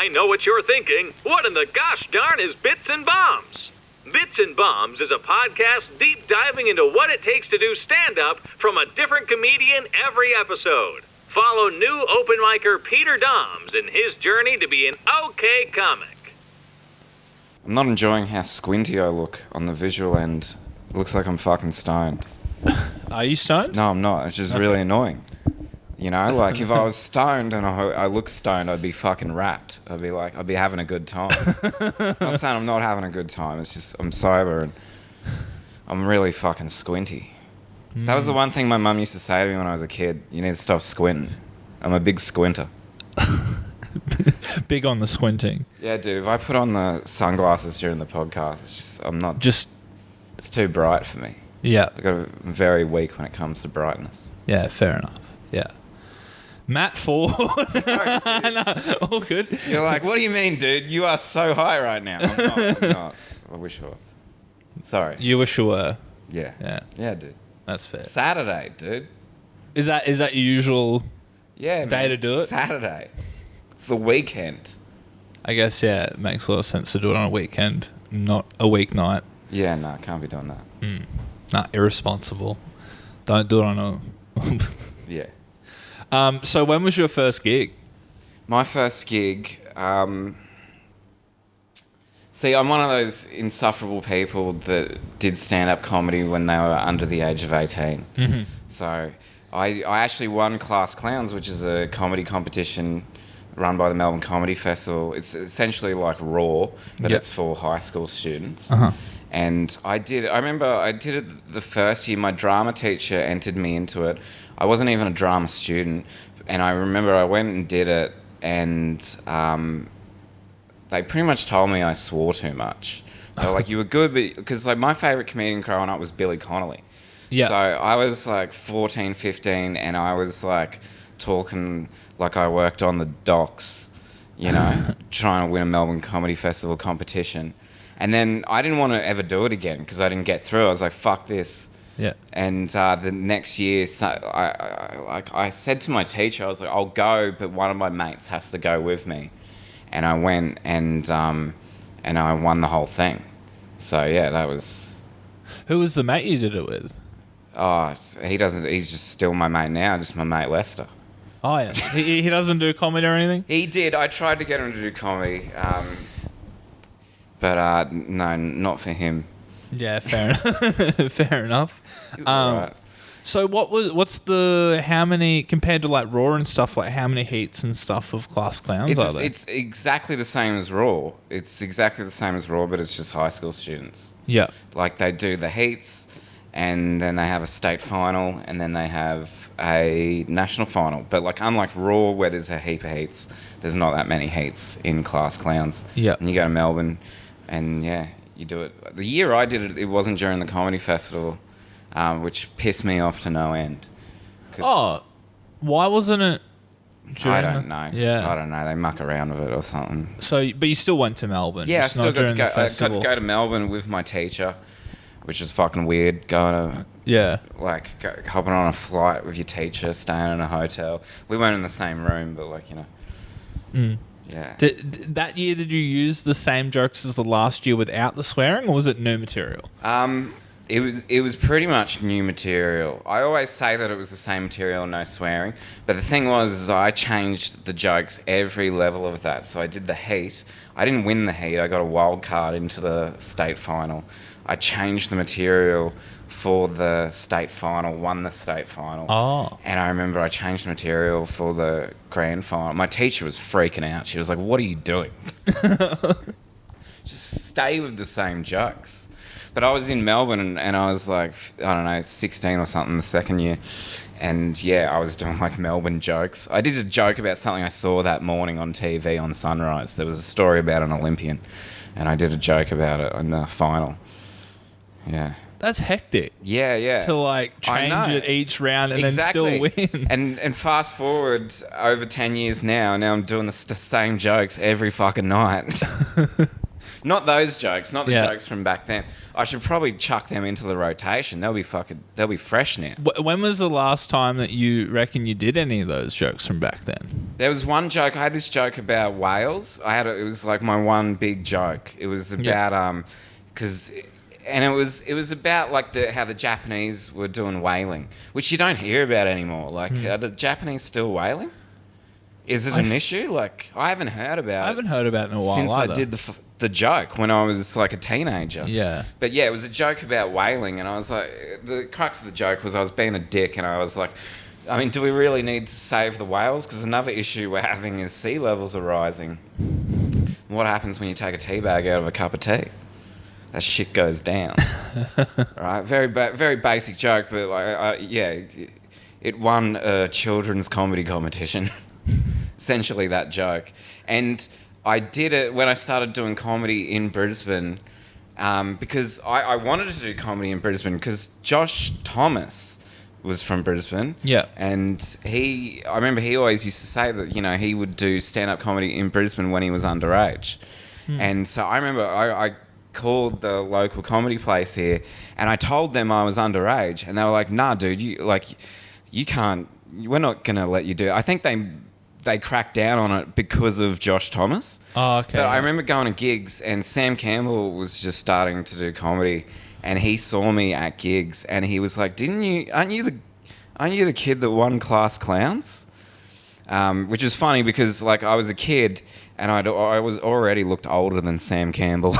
I know what you're thinking. What in the gosh darn is Bits and Bombs? Bits and Bombs is a podcast deep diving into what it takes to do stand-up from a different comedian every episode. Follow new open micer Peter Doms in his journey to be an okay comic. I'm not enjoying how squinty I look on the visual end. It looks like I'm fucking stoned. Are you stoned? No, I'm not. It's just really annoying. You know, like if I was stoned and I look stoned, I'd be fucking wrapped. I'd be having a good time. I'm not saying I'm not having a good time. It's just I'm sober and I'm really fucking squinty. That was the one thing my mum used to say to me when I was a kid. You need to stop squinting. I'm a big squinter. Big on the squinting. Yeah, dude. If I put on the sunglasses during the podcast, it's just it's too bright for me. Yeah. I'm very weak when it comes to brightness. Yeah, fair enough. Yeah. Matt Ford. No, all good. You're like, what do you mean, dude? You are so high right now. I'm not. I wish I was. Sorry. You wish you were. Yeah. Yeah. Yeah, dude. That's fair. Saturday, dude. Is that your usual Yeah, day man. to do it? Saturday. It's the weekend. I guess, yeah, it makes a lot of sense to do it on a weekend, not a weeknight. Yeah, no, can't be doing that. Nah, irresponsible. Don't do it on a... Yeah. So when was your first gig? My first gig, see, I'm one of those insufferable people that did stand-up comedy when they were under the age of 18. Mm-hmm. So I actually won Class Clowns, which is a comedy competition run by the Melbourne Comedy Festival. It's essentially like Raw, but it's for high school students. Uh-huh. And I remember I did it the first year. My drama teacher entered me into it. I wasn't even a drama student. And I remember I went and did it, and they pretty much told me I swore too much. They were like, you were good, but... Because like, my favourite comedian growing up was Billy Connolly. Yeah. So I was like 14, 15, and I was like talking like I worked on the docks, you know, trying to win a Melbourne Comedy Festival competition. And then I didn't want to ever do it again because I didn't get through. I was like, fuck this. Yeah. And the next year, so I said to my teacher, I was like, I'll go, but one of my mates has to go with me. And I went and I won the whole thing. So yeah, that was... Who was the mate you did it with? Oh, he's just still my mate now, just my mate Lester. Oh yeah. he doesn't do comedy or anything? He did. I tried to get him to do comedy. But no, not for him. Yeah, fair enough. Fair enough. Right. So how many, compared to like Raw and stuff, like how many heats and stuff of Class Clowns are there? It's exactly the same as Raw. It's exactly the same as Raw, but it's just high school students. Yeah. Like they do the heats, and then they have a state final, and then they have a national final. But like unlike Raw, where there's a heap of heats, there's not that many heats in Class Clowns. Yeah. And you go to Melbourne, and yeah, you do it. The year I did it, it wasn't during the comedy festival, which pissed me off to no end. Oh, why wasn't it? I don't know. Yeah, I don't know. They muck around with it or something. So, but you still went to Melbourne. Yeah, I just still not got to during go. the I got festival. to go to Melbourne with my teacher, which is fucking weird. Going to hopping on a flight with your teacher, staying in a hotel. We weren't in the same room, but like, you know. Mm. Yeah. That year, did you use the same jokes as the last year without the swearing, or was it new material? It was pretty much new material. I always say that it was the same material, no swearing. But the thing was, is I changed the jokes every level of that. So I did the heat. I didn't win the heat. I got a wild card into the state final. I changed the material for the state final, won the state final. Oh. And I remember I changed the material for the grand final. My teacher was freaking out. She was like, what are you doing? Just stay with the same jokes. But I was in Melbourne and I was like, I don't know, 16 or something the second year. And yeah, I was doing like Melbourne jokes. I did a joke about something I saw that morning on TV on Sunrise. There was a story about an Olympian. And I did a joke about it in the final. Yeah. That's hectic. Yeah, yeah. To like change it each round and then still win. And fast forward over 10 years now I'm doing the same jokes every fucking night. Not those jokes, not the jokes from back then. I should probably chuck them into the rotation. They'll be fresh now. When was the last time that you reckon you did any of those jokes from back then? There was one joke. I had this joke about whales. It was like my one big joke. It was about it was about like how the Japanese were doing whaling, which you don't hear about anymore. Like, are the Japanese still whaling? Is it an issue? Like, I haven't heard about it. I haven't heard about it in a while since either. I did the joke when I was like a teenager. Yeah. But yeah, it was a joke about whaling, and I was like, the crux of the joke was I was being a dick, and I was like, I mean, do we really need to save the whales? Because another issue we're having is sea levels are rising. What happens when you take a tea bag out of a cup of tea? That shit goes down. Right? Very basic joke, but it won a children's comedy competition. Essentially that joke. And I did it when I started doing comedy in Brisbane because I wanted to do comedy in Brisbane because Josh Thomas was from Brisbane. Yeah. And I remember he always used to say that, you know, he would do stand-up comedy in Brisbane when he was underage. And so I remember I called the local comedy place here and I told them I was underage and they were like, nah, dude, you can't, we're not going to let you do it. I think they cracked down on it because of Josh Thomas. Oh, okay. But I remember going to gigs and Sam Campbell was just starting to do comedy and he saw me at gigs and he was like, aren't you the kid that won Class Clowns? Which is funny because like I was a kid and I was already looked older than Sam Campbell.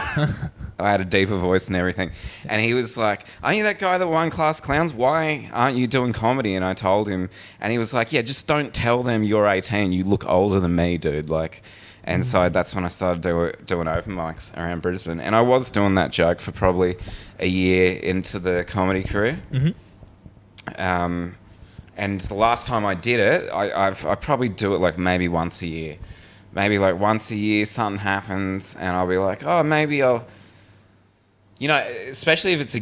I had a deeper voice and everything. And he was like, aren't you that guy that won Class Clowns? Why aren't you doing comedy? And I told him, and he was like, yeah, just don't tell them you're 18. You look older than me, dude. Like, and so that's when I started doing open mics around Brisbane. And I was doing that joke for probably a year into the comedy career. And the last time I did it, I probably do it like maybe once a year. Maybe like once a year something happens and I'll be like, oh, maybe I'll... You know, especially if it's a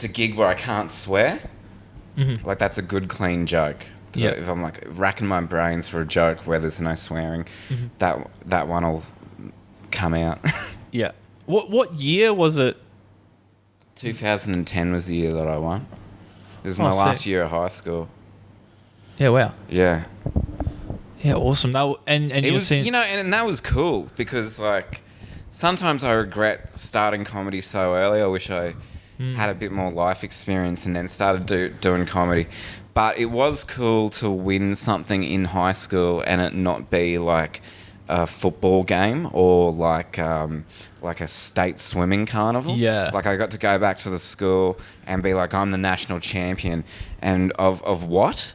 gig where I can't swear, like that's a good clean joke. Yeah. If I'm like racking my brains for a joke where there's no swearing, that one will come out. Yeah. What year was it? 2010 was the year that I won. It was Oh, my sick. last year at high school. Yeah, wow. Yeah. Yeah, awesome. And It you're was, seeing... you know, and that was cool because like sometimes I regret starting comedy so early. I wish I had a bit more life experience and then started doing comedy. But it was cool to win something in high school and it not be like a football game or like a state swimming carnival. Yeah. Like I got to go back to the school and be like, I'm the national champion. And of what?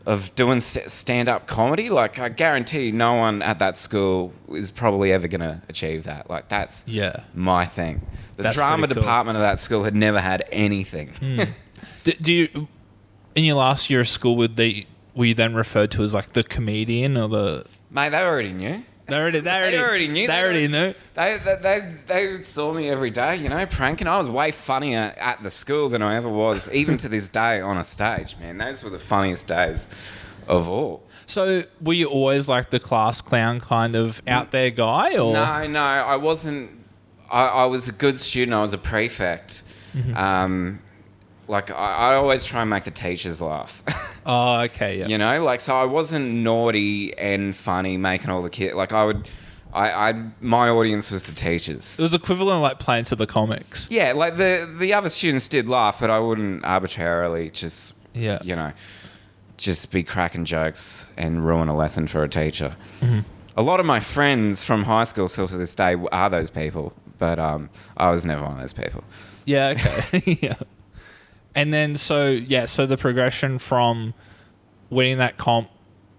Of doing stand-up comedy? Like, I guarantee you no one at that school is probably ever going to achieve that. Like, that's my thing. The That's drama pretty cool. department of that school had never had anything. Do you... In your last year of school, were you then referred to as like the comedian or the... Mate, they already knew. They already knew. They already knew. They saw me every day, you know, pranking. I was way funnier at the school than I ever was, even to this day, on a stage, man. Those were the funniest days of all. So were you always like the class clown kind of out there guy? Or? No, I wasn't. I was a good student. I was a prefect. Like, I always try and make the teachers laugh. Oh, okay, yeah. You know, like, so I wasn't naughty and funny making all the kids. Like, my audience was the teachers. It was equivalent of like playing to the comics. Yeah, like the other students did laugh, but I wouldn't arbitrarily just, you know, just be cracking jokes and ruin a lesson for a teacher. A lot of my friends from high school still to this day are those people, but I was never one of those people. Yeah, okay. Yeah. And then, so the progression from winning that comp.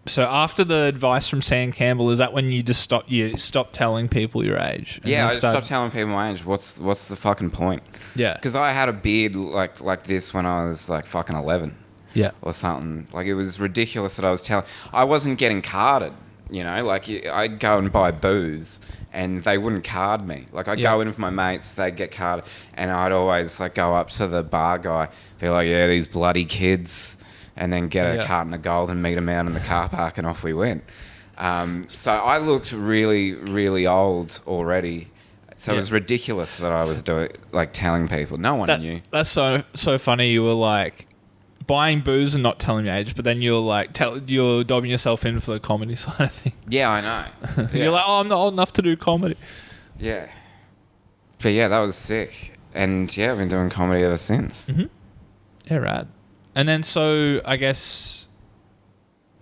So after the advice from Sam Campbell, is that when you just stopped telling people your age? Yeah, I stopped telling people my age. What's the fucking point? Yeah. Because I had a beard like this when I was like fucking 11. Yeah. Or something. Like, it was ridiculous that I was telling... I wasn't getting carded, you know? Like, I'd go and buy booze and they wouldn't card me. Like, I'd go in with my mates, they'd get carded, and I'd always, like, go up to the bar guy, be like, yeah, these bloody kids, and then get a carton of gold and meet them out in the car park, and off we went. So I looked really, really old already. So it was ridiculous that I was doing, like, telling people. No one knew. That's so funny. You were like buying booze and not telling your age, but then you're like you're dobbing yourself in for the comedy side of things. Yeah, I know. Yeah. You're like, oh, I'm not old enough to do comedy. Yeah. But yeah, that was sick. And yeah, I've been doing comedy ever since. Mm-hmm. Yeah, rad. And then so I guess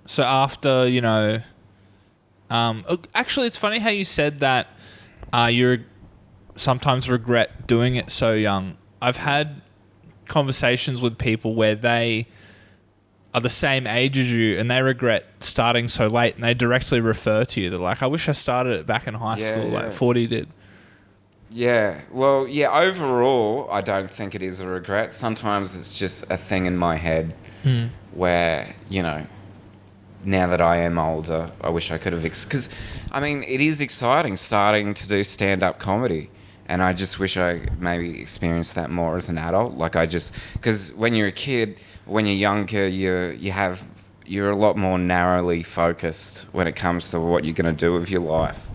so after, you know, actually it's funny how you said that you sometimes regret doing it so young. I've had conversations with people where they are the same age as you and they regret starting so late, and they directly refer to you. They're like, I wish I started it back in high school like 40 did. Yeah. Well, yeah, overall, I don't think it is a regret. Sometimes it's just a thing in my head where, you know, now that I am older, I wish I could have... Because, I mean, it is exciting starting to do stand-up comedy. And I just wish I maybe experienced that more as an adult. Like because when you're a kid, when you're younger, you're a lot more narrowly focused when it comes to what you're going to do with your life.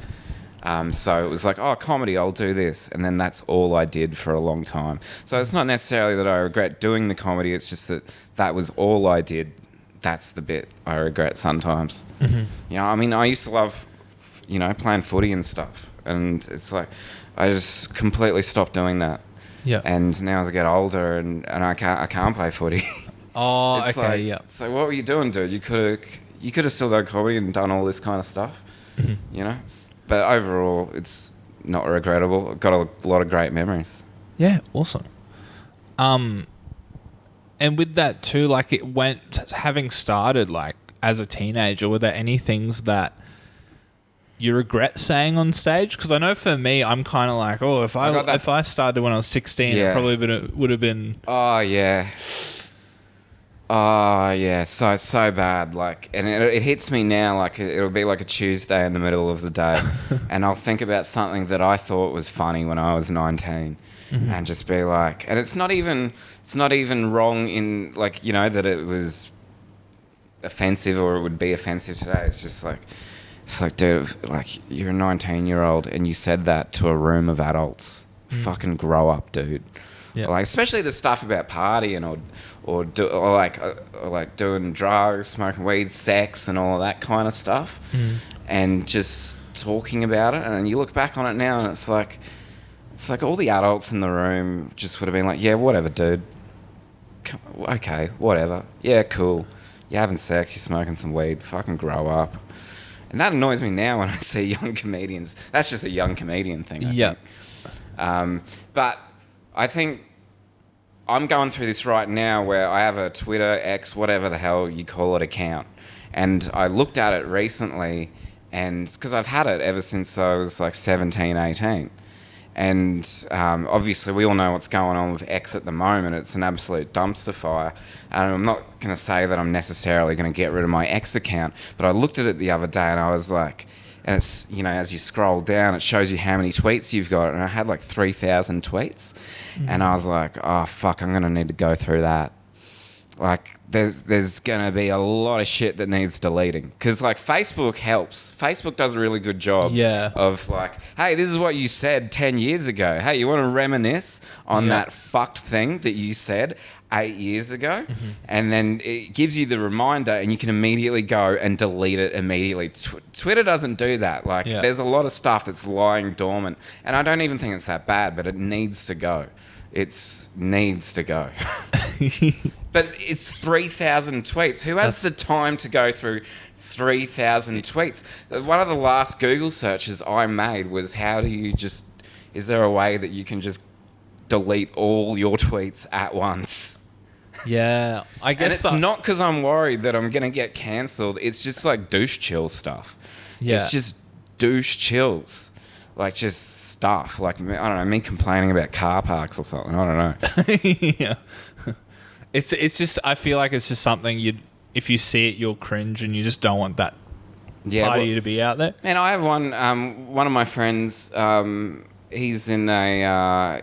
So it was like, oh, comedy, I'll do this. And then that's all I did for a long time. So it's not necessarily that I regret doing the comedy. It's just that was all I did. That's the bit I regret sometimes. Mm-hmm. You know, I mean, I used to love, you know, playing footy and stuff. And it's like... I just completely stopped doing that. Yeah. And now as I get older and I can't play footy. Oh, it's okay, like, yeah. So what were you doing, dude? You could have still done comedy and done all this kind of stuff, you know? But overall, it's not regrettable. I've got a lot of great memories. Yeah, awesome. And with that too, like having started like as a teenager, were there any things that you regret saying on stage? Because I know for me, I'm kind of like, oh, if I started when I was 16, it probably would have been. Oh yeah. So bad. Like, and it hits me now. Like it'll be like a Tuesday in the middle of the day, and I'll think about something that I thought was funny when I was 19, and just be like, and it's not even wrong in like, you know, that it was offensive or it would be offensive today. It's just like. It's like, dude, like, you're a 19-year-old and you said that to a room of adults. Fucking grow up, dude. Yeah. Like, especially the stuff about partying or like doing drugs, smoking weed, sex, and all of that kind of stuff, and just talking about it. And you look back on it now, and it's like all the adults in the room just would have been like, yeah, whatever, dude. Okay, whatever. Yeah, cool. You're having sex. You're smoking some weed. Fucking grow up. And that annoys me now when I see young comedians. That's just a young comedian thing, I think. But I think I'm going through this right now where I have a Twitter, X, whatever the hell you call it, account. And I looked at it recently, and because I've had it ever since I was like 17, 18. And obviously we all know what's going on with X at the moment. It's an absolute dumpster fire. And I'm not going to say that I'm necessarily going to get rid of my X account, but I looked at it the other day and I was like, and it's, you know, as you scroll down, it shows you how many tweets you've got. And I had like 3,000 tweets. And I was like, oh, fuck, I'm going to need to go through that. Like, there's going to be a lot of shit that needs deleting. Because, like, Facebook helps. Facebook does a really good job of, like, hey, this is what you said 10 years ago. Hey, you want to reminisce on that fucked thing that you said 8 years ago? And then it gives you the reminder and you can immediately go and delete it immediately. Twitter doesn't do that. Like, there's a lot of stuff that's lying dormant. And I don't even think it's that bad, but it needs to go. It needs to go. But it's 3,000 tweets. Who has the time to go through 3,000 tweets? One of the last Google searches I made was is there a way that you can just delete all your tweets at once? Yeah, I guess. And it's not because I'm worried that I'm going to get cancelled. It's just like douche chill stuff. Yeah. It's just douche chills. Like just stuff. Like, I don't know, me complaining about car parks or something. I don't know. Yeah. It's just, I feel like it's just something if you see it, you'll cringe and you just don't want that part of you to be out there. And I have one of my friends, he's in a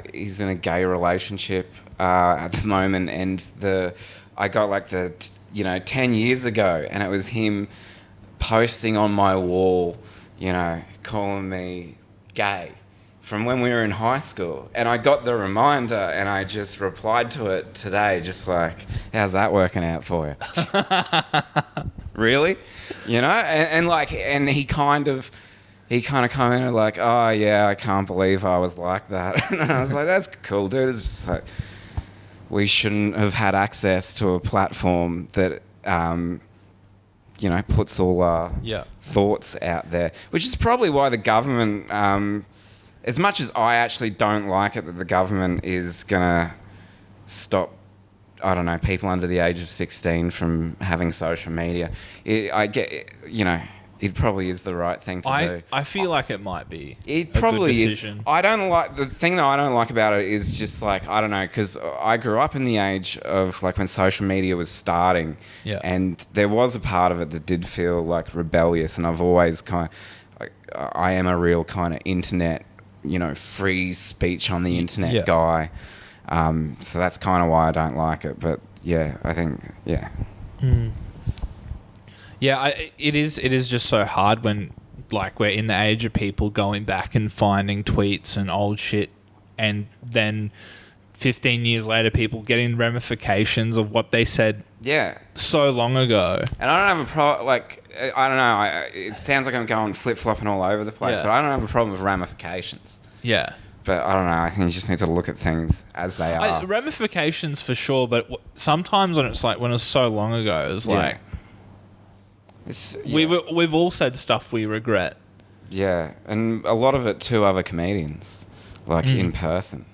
gay relationship at the moment, and I got like 10 years ago, and it was him posting on my wall, you know, calling me gay from when we were in high school. And I got the reminder and I just replied to it today, just like, how's that working out for you? Really? You know? And he kind of commented like, oh yeah, I can't believe I was like that. And I was like, that's cool, dude. It's just like, we shouldn't have had access to a platform that, puts all our thoughts out there, which is probably why the government, as much as I actually don't like it that the government is going to stop, I don't know, people under the age of 16 from having social media, it probably is the right thing to do. I feel like it might be. It probably good is. decision. The thing that I don't like about it is just like, I don't know, because I grew up in the age of like when social media was starting, and there was a part of it that did feel like rebellious, and I've always I am a real kind of internet, free speech on the internet guy. So that's kind of why I don't like it. But yeah, I think, yeah. Mm. Yeah, it is just so hard when, like, we're in the age of people going back and finding tweets and old shit, and then 15 years later, people getting ramifications of what they said so long ago. And I don't have a problem, like, I don't know, it sounds like I'm going flip-flopping all over the place, but I don't have a problem with ramifications. Yeah. But I don't know, I think you just need to look at things as they are. Ramifications for sure, but sometimes when it's like, when it was so long ago, it's like... We've all said stuff we regret. Yeah, and a lot of it to other comedians, like in person.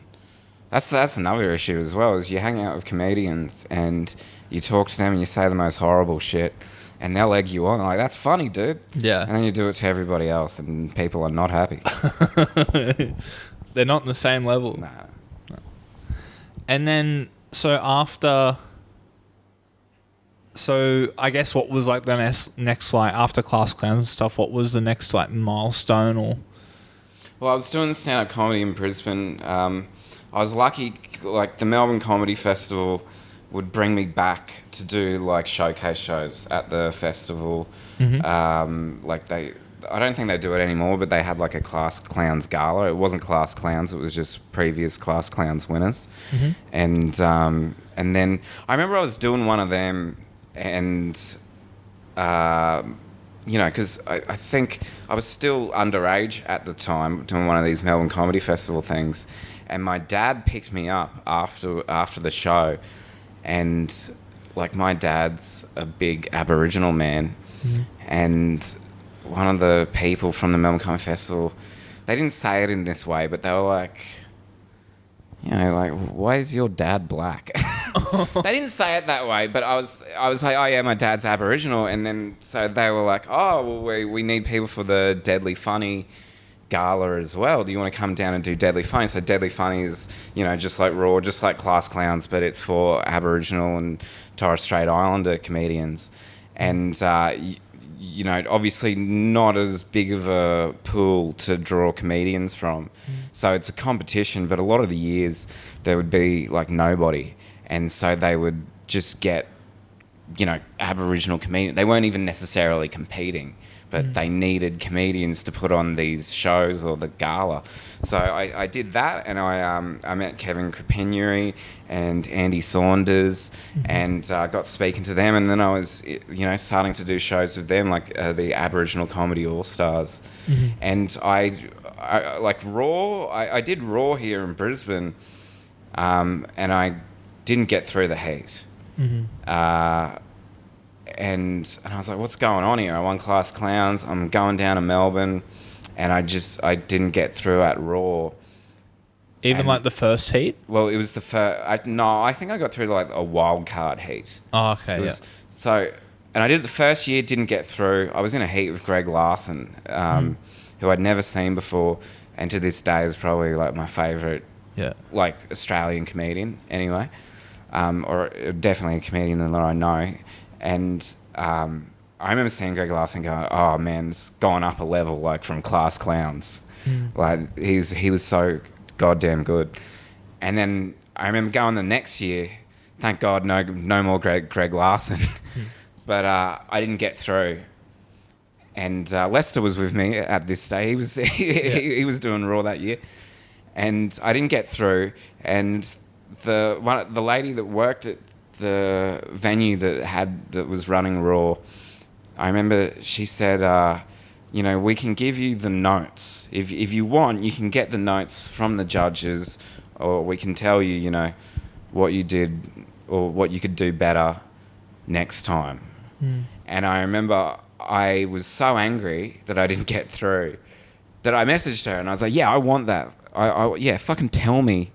That's another issue as well, is you hang out with comedians and you talk to them and you say the most horrible shit and they'll egg you on. Like, that's funny, dude. Yeah. And then you do it to everybody else and people are not happy. They're not on the same level. No. And then, so I guess what was like the next like after Class Clowns and stuff, what was the next like milestone or? Well, I was doing stand-up comedy in Brisbane. I was lucky, like the Melbourne Comedy Festival would bring me back to do like showcase shows at the festival. Mm-hmm. I don't think they do it anymore, but they had like a Class Clowns gala. It wasn't Class Clowns, it was just previous Class Clowns winners. Mm-hmm. And then I remember I was doing one of them. And, because I think I was still underage at the time doing one of these Melbourne Comedy Festival things. And my dad picked me up after the show. And, like, my dad's a big Aboriginal man. Mm-hmm. And one of the people from the Melbourne Comedy Festival, they didn't say it in this way, but they were like... why is your dad black? They didn't say it that way, but I was like, oh yeah, my dad's Aboriginal. And then, so they were like, oh, well, we need people for the Deadly Funny gala as well. Do you want to come down and do Deadly Funny? So Deadly Funny is, just like Raw, just like Class Clowns, but it's for Aboriginal and Torres Strait Islander comedians. And, obviously not as big of a pool to draw comedians from. So it's a competition, but a lot of the years there would be like nobody. And so they would just get, Aboriginal comedians. They weren't even necessarily competing, but they needed comedians to put on these shows or the gala. So I did that, and I met Kevin Crepigny and Andy Saunders, and got speaking to them. And then I was, starting to do shows with them, like the Aboriginal Comedy All-Stars. Mm-hmm. And I like Raw. I did Raw here in Brisbane, and I didn't get through the heat. Mm-hmm. And I was like, what's going on here? I won Class Clowns. I'm going down to Melbourne, and I didn't get through at Raw. Even like the first heat? Well, it was the first. I think I got through like a wild card heat. Oh, okay, So, and I did it the first year, didn't get through. I was in a heat with Greg Larson, who I'd never seen before, and to this day is probably like my favourite, like Australian comedian anyway, or definitely a comedian that I know. And I remember seeing Greg Larson going, oh man, it's gone up a level, like from Class Clowns. Like he was so goddamn good. And then I remember going the next year, thank God no more Greg Larson. But I didn't get through. And Lester was with me at this day. He was he was doing Raw that year, and I didn't get through. And the lady that worked at the venue that was running Raw, I remember she said, you know, we can give you the notes if you want. You can get the notes from the judges, or we can tell you, you know, what you did or what you could do better next time. And I remember I was so angry that I didn't get through that I messaged her and I was like, yeah, I want that. Yeah, fucking tell me,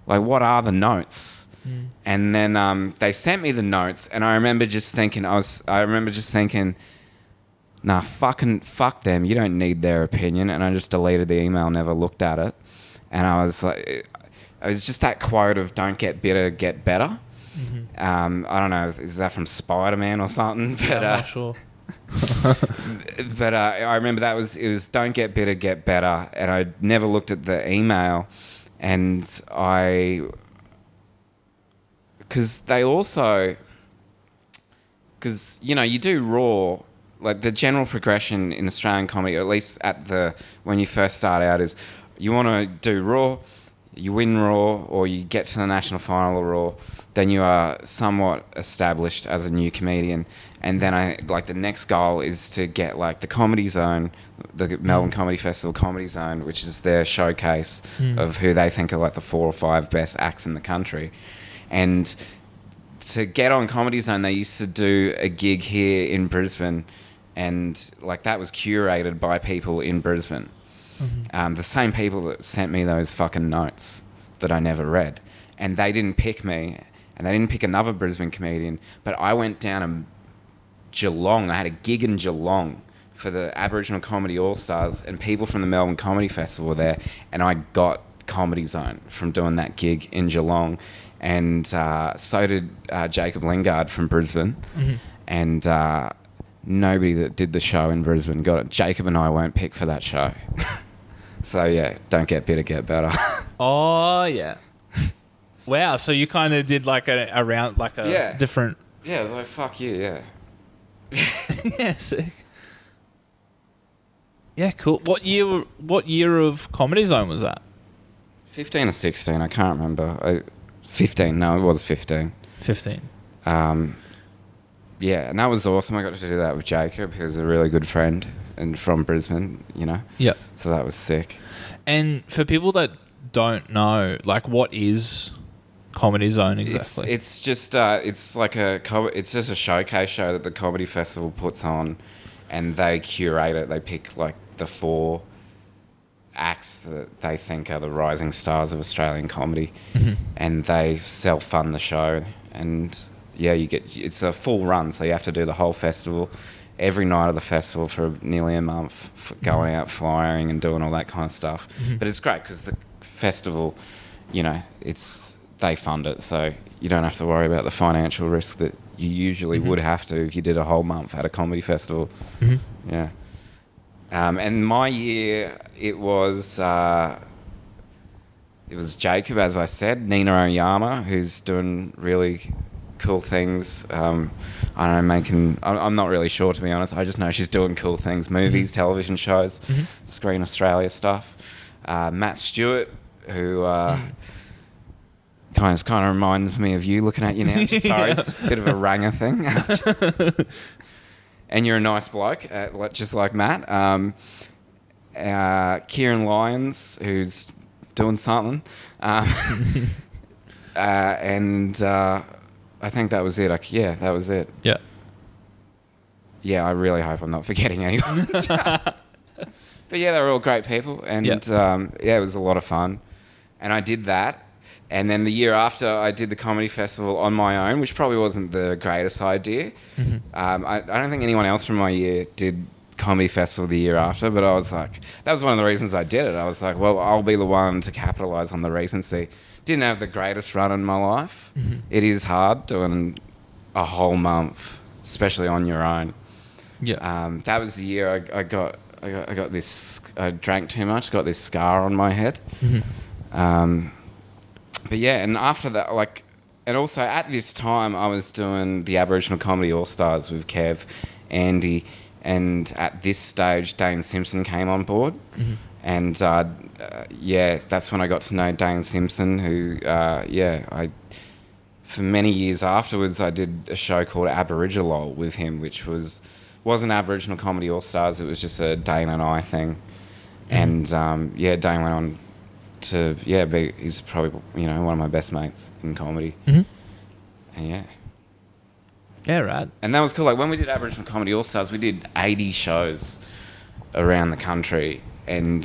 like, what are the notes? And then they sent me the notes, and I remember just thinking, nah, fuck them. You don't need their opinion. And I just deleted the email, never looked at it. And I was like, it was just that quote of "Don't get bitter, get better." I don't know, is that from Spider-Man or something? But, I'm not sure. But I remember it was "Don't get bitter, get better," and I never looked at the email, and because you know, you do Raw, like the general progression in Australian comedy, or at least when you first start out, is you want to do Raw, you win Raw, or you get to the national final of Raw, then you are somewhat established as a new comedian. And then the next goal is to get like the Comedy Zone, the Melbourne Comedy Festival Comedy Zone, which is their showcase of who they think are like the 4 or 5 best acts in the country. And to get on Comedy Zone, they used to do a gig here in Brisbane, and like that was curated by people in Brisbane. The same people that sent me those fucking notes that I never read. And they didn't pick me, and they didn't pick another Brisbane comedian, but I went down to Geelong. I had a gig in Geelong for the Aboriginal Comedy All-Stars, and people from the Melbourne Comedy Festival were there, and I got Comedy Zone from doing that gig in Geelong. And so did Jacob Lingard from Brisbane. And nobody that did the show in Brisbane got it. Jacob and I weren't picked for that show. So yeah, don't get bitter, get better. Oh yeah. Wow. So you kind of did like a round, like a different. Yeah, I was like, fuck you, yeah. Yeah, sick. Yeah, cool. What year of Comedy Zone was that? 15 or 16, I can't remember. 15, no, it was 15. 15. Yeah, and that was awesome. I got to do that with Jacob, who's a really good friend and from Brisbane, you know? Yeah. So that was sick. And for people that don't know, like, what is Comedy Zone exactly? It's just it's just a showcase show that the Comedy Festival puts on, and they curate it. They pick like the 4 acts that they think are the rising stars of Australian comedy, and they self-fund the show. And yeah, it's a full run, so you have to do the whole festival every night of the festival for nearly a month, going out flying and doing all that kind of stuff. But it's great because the festival, you know, they fund it, so you don't have to worry about the financial risk that you usually would have to if you did a whole month at a comedy festival. Yeah. And my year, it was Jacob, as I said, Nina Oyama, who's doing really cool things. I don't know, I'm not really sure, to be honest. I just know she's doing cool things, movies, television shows, Screen Australia stuff. Matt Stewart, who kind of reminds me of you, looking at you now. Sorry, it's a bit of a ranger thing. And you're a nice bloke, just like Matt. Kieran Lyons, who's doing something. And I think that was it. That was it. Yeah. Yeah, I really hope I'm not forgetting anyone. But yeah, they were all great people. And it was a lot of fun. And I did that. And then the year after, I did the comedy festival on my own, which probably wasn't the greatest idea. I don't think anyone else from my year did comedy festival the year after, but I was like, that was one of the reasons I did it. I was like, well, I'll be the one to capitalise on the recency. Didn't have the greatest run in my life. It is hard doing a whole month, especially on your own. Yeah. That was the year I got this. I drank too much. Got this scar on my head. But yeah, and after that, and also at this time, I was doing the Aboriginal Comedy All Stars with Kev, Andy, And at this stage, Dane Simpson came on board. And that's when I got to know Dane Simpson, who, for many years afterwards, I did a show called Aboriginal with him, which wasn't Aboriginal Comedy All Stars. It was just a Dane and I thing. And Dane went on to he's probably one of my best mates in comedy. And right. and that was cool. Like when we did Aboriginal Comedy All Stars, we did 80 shows around the country, and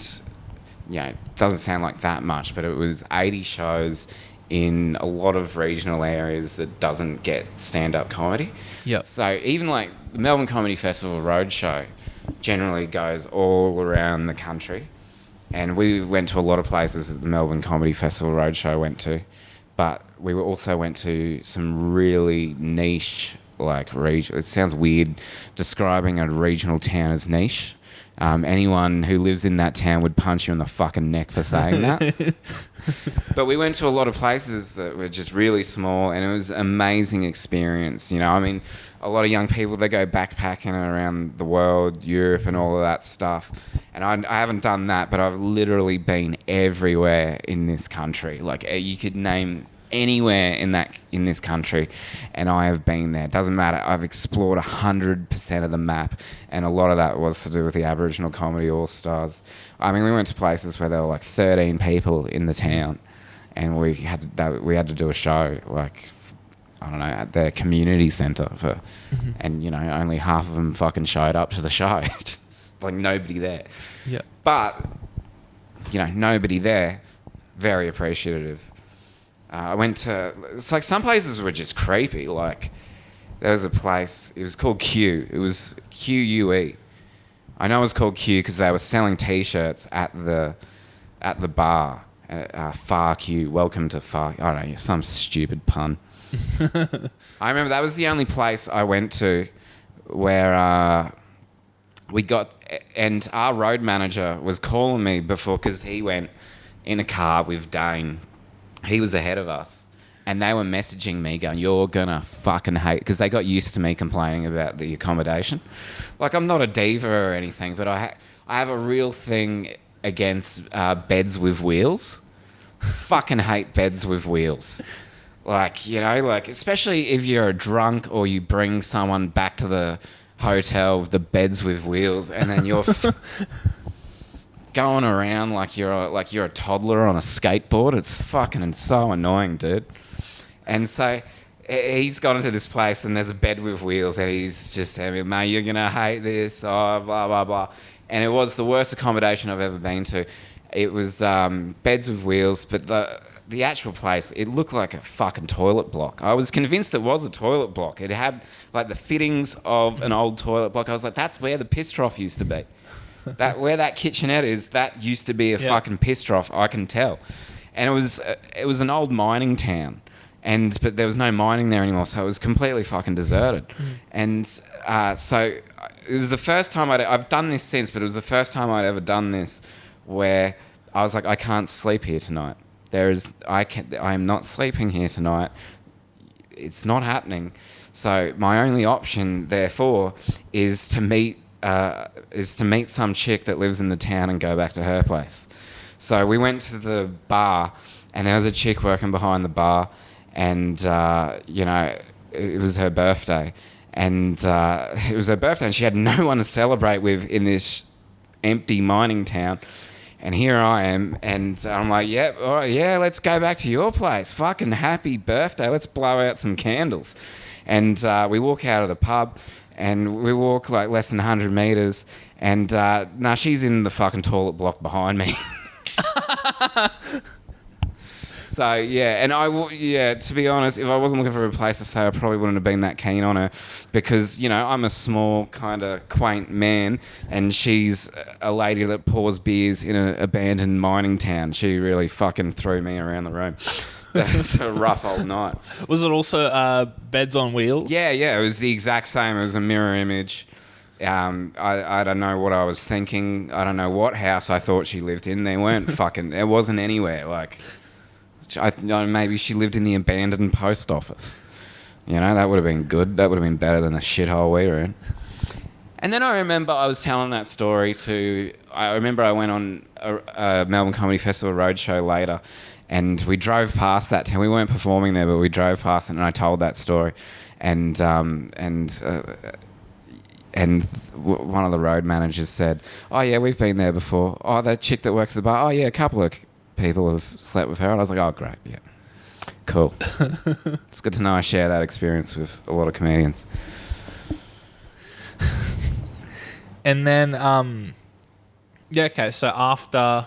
it doesn't sound like that much, but it was 80 shows in a lot of regional areas that doesn't get stand-up comedy. Yep. So even like the Melbourne Comedy Festival Roadshow generally goes all around the country. And we went to a lot of places that the Melbourne Comedy Festival Roadshow went to. But we also went to some really niche, like, region. It sounds weird describing a regional town as niche. Anyone who lives in that town would punch you in the fucking neck for saying that. But we went to a lot of places that were just really small, and it was an amazing experience. I mean, a lot of young people, they go backpacking around the world, Europe and all of that stuff. And I haven't done that, but I've literally been everywhere in this country. Like, you could name anywhere in this country, and I have been there. It doesn't matter. I've explored 100% of the map, and a lot of that was to do with the Aboriginal Comedy All Stars. I mean, we went to places where there were like 13 people in the town, and we had to do a show, like, I don't know, at their community centre and only half of them fucking showed up to the show. Just like nobody there. Yeah. But nobody there, very appreciative. I went to... It's like some places were just creepy. Like, there was a place... It was called Q. It was QUE. I know it was called Q because they were selling T-shirts at the bar. Far Q. Welcome to Far... I don't know, some stupid pun. I remember that was the only place I went to where we got... And our road manager was calling me before because he went in a car with Dane. He was ahead of us, and they were messaging me going, "You're gonna fucking hate," because they got used to me complaining about the accommodation. Like, I'm not a diva or anything, but I have a real thing against beds with wheels. Fucking hate beds with wheels. Like, especially if you're a drunk or you bring someone back to the hotel with the beds with wheels, and then you're going around like you're a toddler on a skateboard. It's fucking so annoying, dude. And so he's gone into this place and there's a bed with wheels, and he's just saying, "Mate, you're gonna hate this," blah blah blah. And it was the worst accommodation I've ever been to. It was beds with wheels, but the actual place, it looked like a fucking toilet block. I was convinced it was a toilet block. It had like the fittings of an old toilet block. I was like, that's where the piss trough used to be. Where that kitchenette is, that used to be a fucking piss trough, I can tell. And it was an old mining town, but there was no mining there anymore, so it was completely fucking deserted. And so it was the first time I've done this since, but it was the first time I'd ever done this where I was like, I can't sleep here tonight. I am not sleeping here tonight. It's not happening. So my only option, therefore, is to meet some chick that lives in the town and go back to her place. So we went to the bar, and there was a chick working behind the bar, and it was her birthday, and she had no one to celebrate with in this empty mining town. And here I am, and I'm like, "Yep, all right, yeah, let's go back to your place. Fucking happy birthday. Let's blow out some candles." And we walk out of the pub, and we walk like less than 100 meters, and she's in the fucking toilet block behind me. So yeah, and to be honest, if I wasn't looking for a place to stay, I probably wouldn't have been that keen on her, because I'm a small kind of quaint man, and she's a lady that pours beers in an abandoned mining town. She really fucking threw me around the room. It's a rough old night. Was it also beds on wheels? Yeah, it was the exact same. It was a mirror image. I don't know what I was thinking. I don't know what house I thought she lived in. There wasn't anywhere. Like, maybe she lived in the abandoned post office. That would have been good. That would have been better than the shithole we were in. And then I remember I was telling that story I remember I went on a Melbourne Comedy Festival roadshow later, and we drove past that town. We weren't performing there, but we drove past it, and I told that story. And one of the road managers said, "Oh yeah, we've been there before. Oh, that chick that works at the bar. Oh yeah, a couple of people have slept with her." And I was like, "Oh great, yeah, cool." It's good to know I share that experience with a lot of comedians. And then, okay. So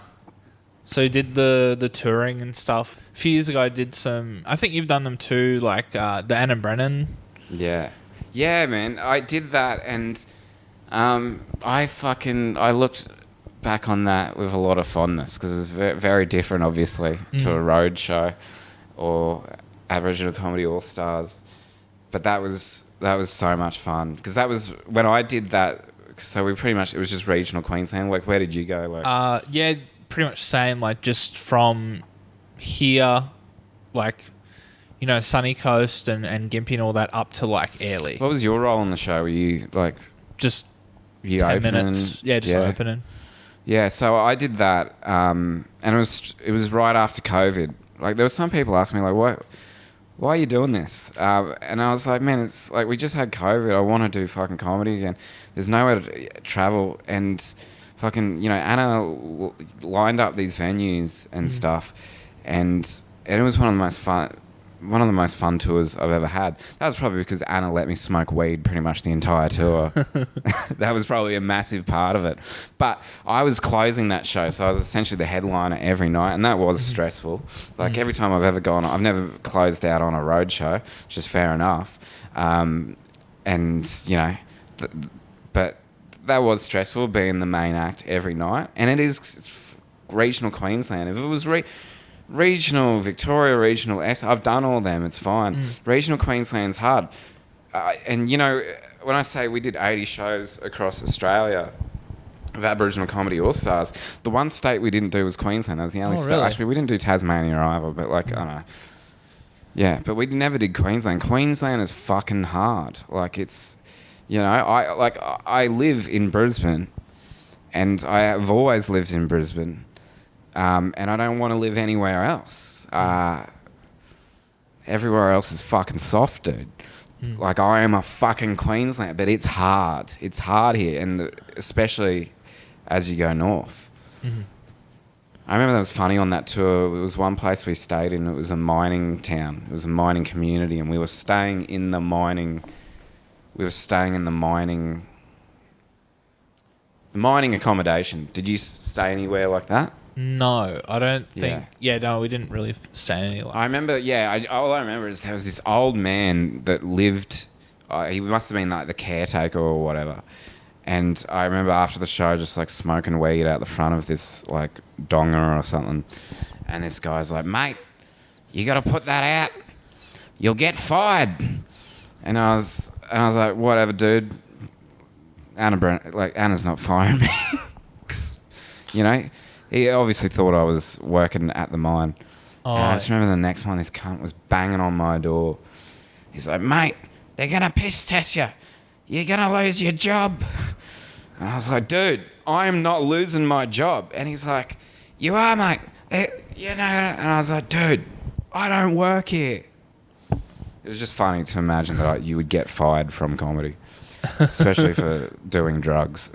you did the touring and stuff. A few years ago, I did some. I think you've done them too, like the Anna Brennan. Yeah. Yeah, man. I did that, and I looked back on that with a lot of fondness because it was very, very different, obviously, to a road show or Aboriginal Comedy All Stars. But that was so much fun because that was when I did that. So it was just regional Queensland. Like, where did you go? Like, yeah, pretty much same. Like, just from here, like, you know, Sunny Coast and Gympie and all that up to like Airlie. what was your role in the show? Were you like Just you 10 opening? minutes. Yeah, just opening. Yeah, so I did that, and it was right after COVID. Like, there were some people asking me like, why are you doing this? And I was like, man, it's like we just had COVID. I want to do fucking comedy again. There's nowhere to travel, and fucking, you know, Anna lined up these venues and stuff, and it was one of the most fun tours I've ever had. That was probably because Anna let me smoke weed pretty much the entire tour. That was probably a massive part of it. But I was closing that show, so I was essentially the headliner every night, and that was stressful. Like, every time I've ever gone, I've never closed out on a road show, which is fair enough. And, you know, but that was stressful, being the main act every night. And it is regional Queensland. If it was regional Victoria, regional I've done all them, it's fine. Regional Queensland's hard. And, you know, when I say we did 80 shows across Australia of Aboriginal Comedy All-Stars, the one state we didn't do was Queensland. That was the only state. Really? Actually, we didn't do Tasmania either, but like, I don't know. Yeah, but we never did Queensland. Queensland is fucking hard. Like, it's, you know, I live in Brisbane, and I have always lived in Brisbane. And I don't want to live anywhere else. Everywhere else is fucking soft, dude. Like, I am a fucking Queensland, but it's hard. It's hard here, and especially as you go north. I remember that was funny on that tour. It was one place we stayed in. It was a mining town. It was a mining community, and we were staying in the mining. Mining accommodation. Did you stay anywhere like that? No, I don't think. Yeah, no, we didn't really stay any. Like, I remember. Yeah, all I remember is there was this old man that lived. He must have been like the caretaker or whatever. And I remember after the show, just like smoking weed out the front of this like donger or something. And this guy's like, "Mate, you got to put that out. You'll get fired." And I was like, "Whatever, dude. Anna's not firing me." 'Cause, you know, he obviously thought I was working at the mine. And I just remember the next one, this cunt was banging on my door. He's like, "Mate, they're going to piss test you. You're going to lose your job." And I was like, "Dude, I am not losing my job." And he's like, "You are, mate. You know." And I was like, "Dude, I don't work here." It was just funny to imagine that you would get fired from comedy, especially for doing drugs.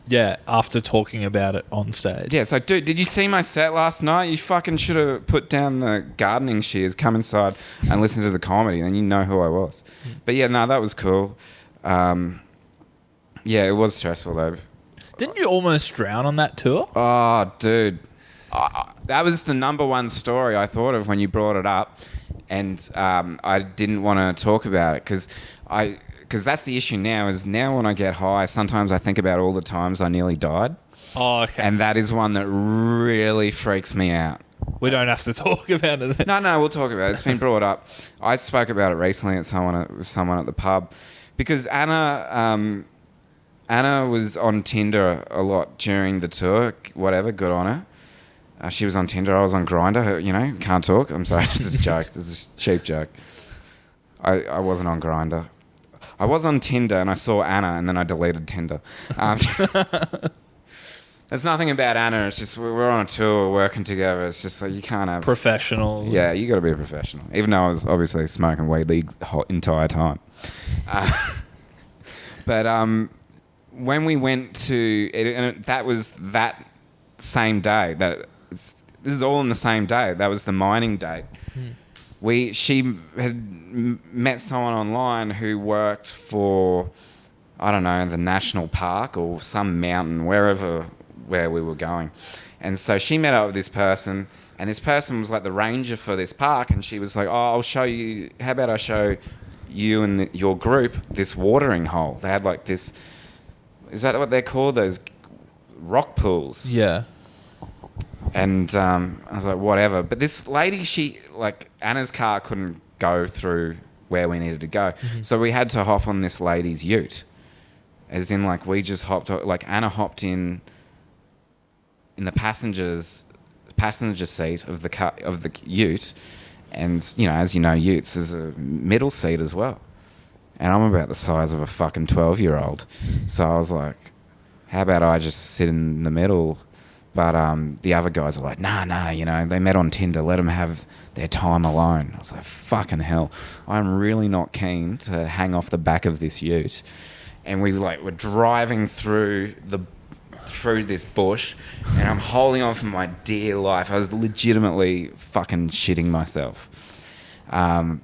yeah, after talking about it on stage. Yeah, so, dude, did you see my set last night? You fucking should have put down the gardening shears, come inside and listen to the comedy, then you know who I was. But yeah, no, that was cool. Yeah, it was stressful, though. Didn't you almost drown on that tour? Oh, dude. That was the number one story I thought of when you brought it up. And I didn't want to talk about it because that's the issue now. Is now when I get high, sometimes I think about all the times I nearly died. Oh, okay. And that is one that really freaks me out. We don't have to talk about it then. No, we'll talk about it. It's been brought up. I spoke about it recently with someone at the pub because Anna was on Tinder a lot during the tour. Whatever, good on her. She was on Tinder. I was on Grindr. You know, can't talk. I'm sorry. This is a joke. This is a cheap joke. I wasn't on Grindr. I was on Tinder and I saw Anna and then I deleted Tinder. There's nothing about Anna. It's just we're on a tour, we're working together. It's just like you can't have Professional. Yeah, you got to be a professional. Even though I was obviously smoking weed the entire time. But when we went to and that was that same day. This is all in the same day. That was the mining date. She had met someone online who worked for, I don't know, the national park or some mountain, where we were going. And so she met up with this person, and this person was like the ranger for this park, and she was like, oh, I'll show you, how about I show you and your group this watering hole. They had like this, is that what they're called? Those rock pools. Yeah. And I was like, whatever. But this lady, Anna's car couldn't go through where we needed to go. Mm-hmm. So we had to hop on this lady's ute. As in, like, we just hopped, like, Anna hopped in the passenger seat of the ute. And, you know, as you know, utes is a middle seat as well. And I'm about the size of a fucking 12-year-old. So I was like, how about I just sit in the middle? But the other guys are like, nah, you know, they met on Tinder. Let them have their time alone. I was like, fucking hell. I'm really not keen to hang off the back of this ute. And we were driving through this bush, and I'm holding on for my dear life. I was legitimately fucking shitting myself. And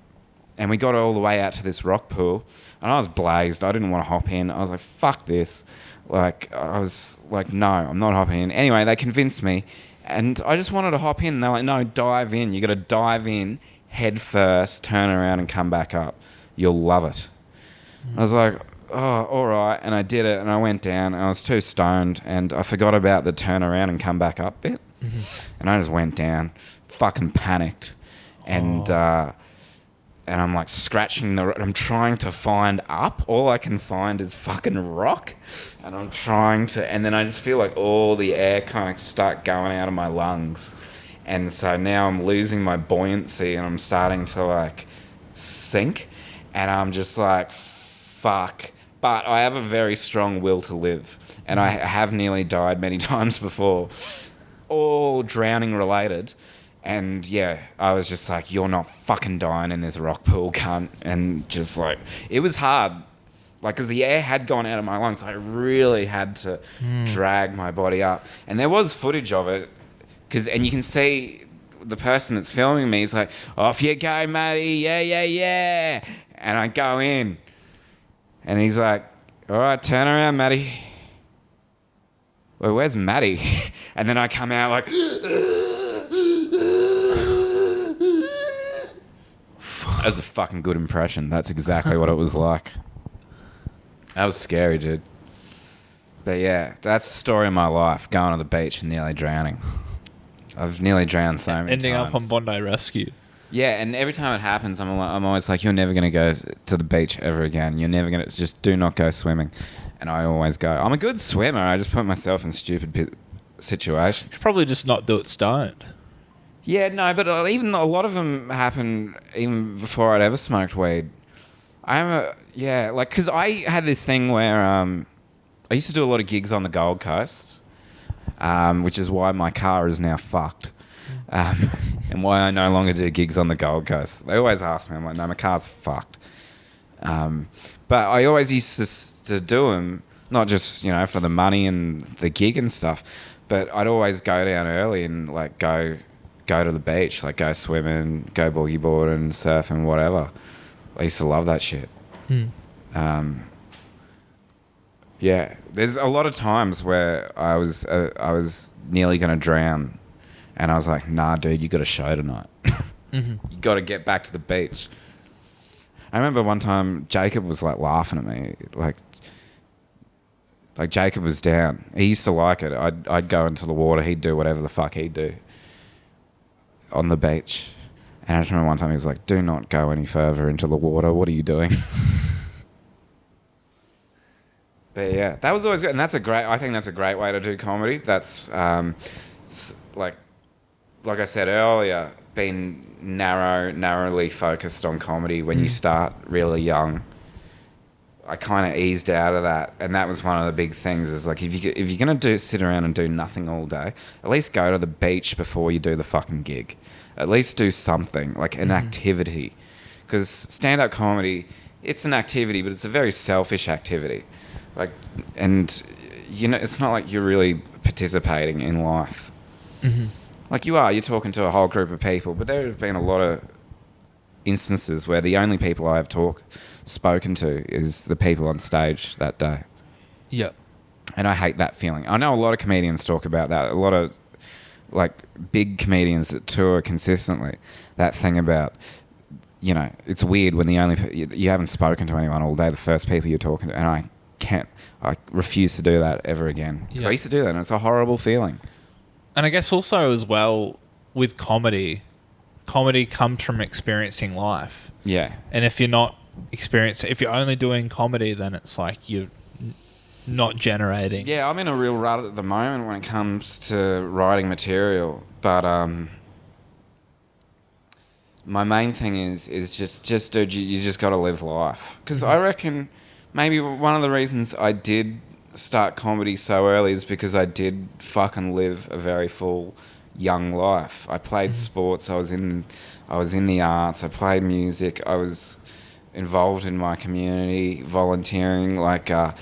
we got all the way out to this rock pool, and I was blazed. I didn't want to hop in. I was like, fuck this. Like, I was like, no, I'm not hopping in. Anyway, they convinced me, and I just wanted to hop in. They're like, no, dive in. You got to dive in head first, turn around, and come back up. You'll love it. I was like, oh, all right. And I did it, and I went down, and I was too stoned, and I forgot about the turn around and come back up bit. Mm-hmm. And I just went down, fucking panicked. And I'm like scratching I'm trying to find up. All I can find is fucking rock. And I'm trying to, and then I just feel like all the air kind of start going out of my lungs. And so now I'm losing my buoyancy and I'm starting to like sink. And I'm just like, fuck. But I have a very strong will to live. And I have nearly died many times before. All drowning related. And yeah, I was just like, you're not fucking dying in this rock pool, cunt. And just like, it was hard. Like, because the air had gone out of my lungs. I really had to drag my body up. And there was footage of it. And you can see the person that's filming me is like, off you go, Matty. Yeah. And I go in. And he's like, all right, turn around, Matty. Well, where's Matty? And then I come out like... That was a fucking good impression. That's exactly what it was like. That was scary, dude. But yeah, that's the story of my life. Going to the beach and nearly drowning. I've nearly drowned so many times. Ending up on Bondi Rescue. Yeah, and every time it happens, I'm always like, you're never going to go to the beach ever again. You're never going to... Just do not go swimming. And I always go. I'm a good swimmer. I just put myself in stupid situations. You should probably just not do it stoned. Yeah, no, but even a lot of them happen even before I'd ever smoked weed. Because I had this thing where I used to do a lot of gigs on the Gold Coast, which is why my car is now fucked, and why I no longer do gigs on the Gold Coast. They always ask me, I'm like, no, my car's fucked. But I always used to do them, not just, you know, for the money and the gig and stuff, but I'd always go down early and like go to the beach, like go swimming, go boogie boarding, surfing, whatever. I used to love that shit. Yeah, there's a lot of times where I was nearly going to drown, and I was like, nah, dude, you got a show tonight. You got to get back to the beach. I remember one time Jacob was like laughing at me, like Jacob was down. He used to like it. I'd go into the water, he'd do whatever the fuck he'd do on the beach. And I just remember one time he was like, do not go any further into the water. What are you doing? But yeah, that was always good. And I think that's a great way to do comedy. That's like I said earlier, being narrowly focused on comedy when you start really young I kind of eased out of that, and that was one of the big things. Is like if you're gonna sit around and do nothing all day, at least go to the beach before you do the fucking gig. At least do something like an activity, because stand-up comedy, it's an activity, but it's a very selfish activity. Like, and it's not like you're really participating in life. Mm-hmm. Like you're talking to a whole group of people, but there have been a lot of instances where the only people I have spoken to is the people on stage that day. Yeah. And I hate that feeling. I know a lot of comedians talk about that. A lot of like big comedians that tour consistently. That thing about, it's weird when you haven't spoken to anyone all day, the first people you're talking to, and I refuse to do that ever again. Because I used to do that, and it's a horrible feeling. And I guess also as well with comedy comes from experiencing life. Yeah. And if you're not if you're only doing comedy, then it's like you're not generating. Yeah, I'm in a real rut at the moment when it comes to writing material, but my main thing is just dude, you just got to live life. Because I reckon maybe one of the reasons I did start comedy so early is because I did fucking live a very full young life. I played sports. I was in the arts. I played music. I was involved in my community, volunteering. Like, I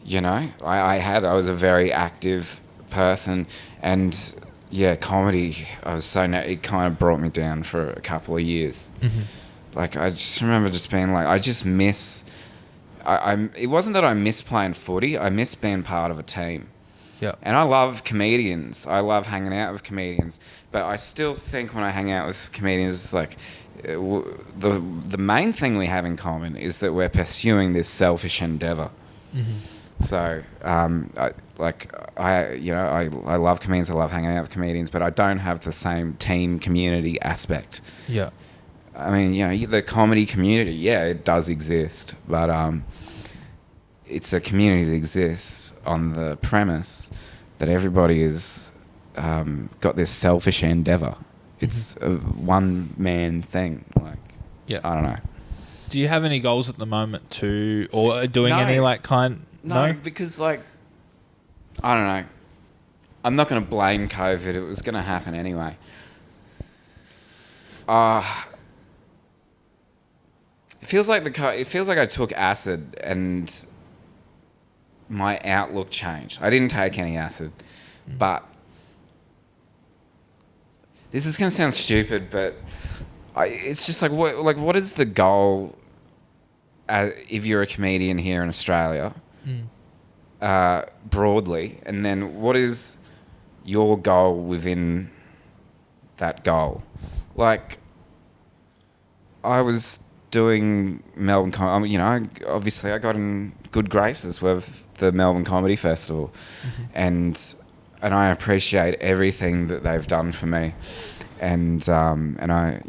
was a very active person, and yeah, comedy. It kind of brought me down for a couple of years. Mm-hmm. Like, I just remember just being like, I just miss. It wasn't that I miss playing footy. I miss being part of a team. Yeah. And I love comedians. I love hanging out with comedians. But I still think when I hang out with comedians, like the main thing we have in common is that we're pursuing this selfish endeavor. Mm-hmm. So, I love comedians. I love hanging out with comedians, but I don't have the same team community aspect. Yeah. I mean, the comedy community, yeah, it does exist, but it's a community that exists on the premise that everybody is got this selfish endeavor. It's a one-man thing. Like, yeah, I don't know. Do you have any goals at the moment too, or doing any like kind? No, because like, I don't know. I'm not going to blame COVID. It was going to happen anyway. It feels like I took acid and my outlook changed. I didn't take any acid, but this is going to sound stupid, but it's just like what is the goal if you're a comedian here in Australia, broadly, and then what is your goal within that goal? Like, I was doing Melbourne obviously I got in good graces with the Melbourne Comedy Festival, and I appreciate everything that they've done for me, and I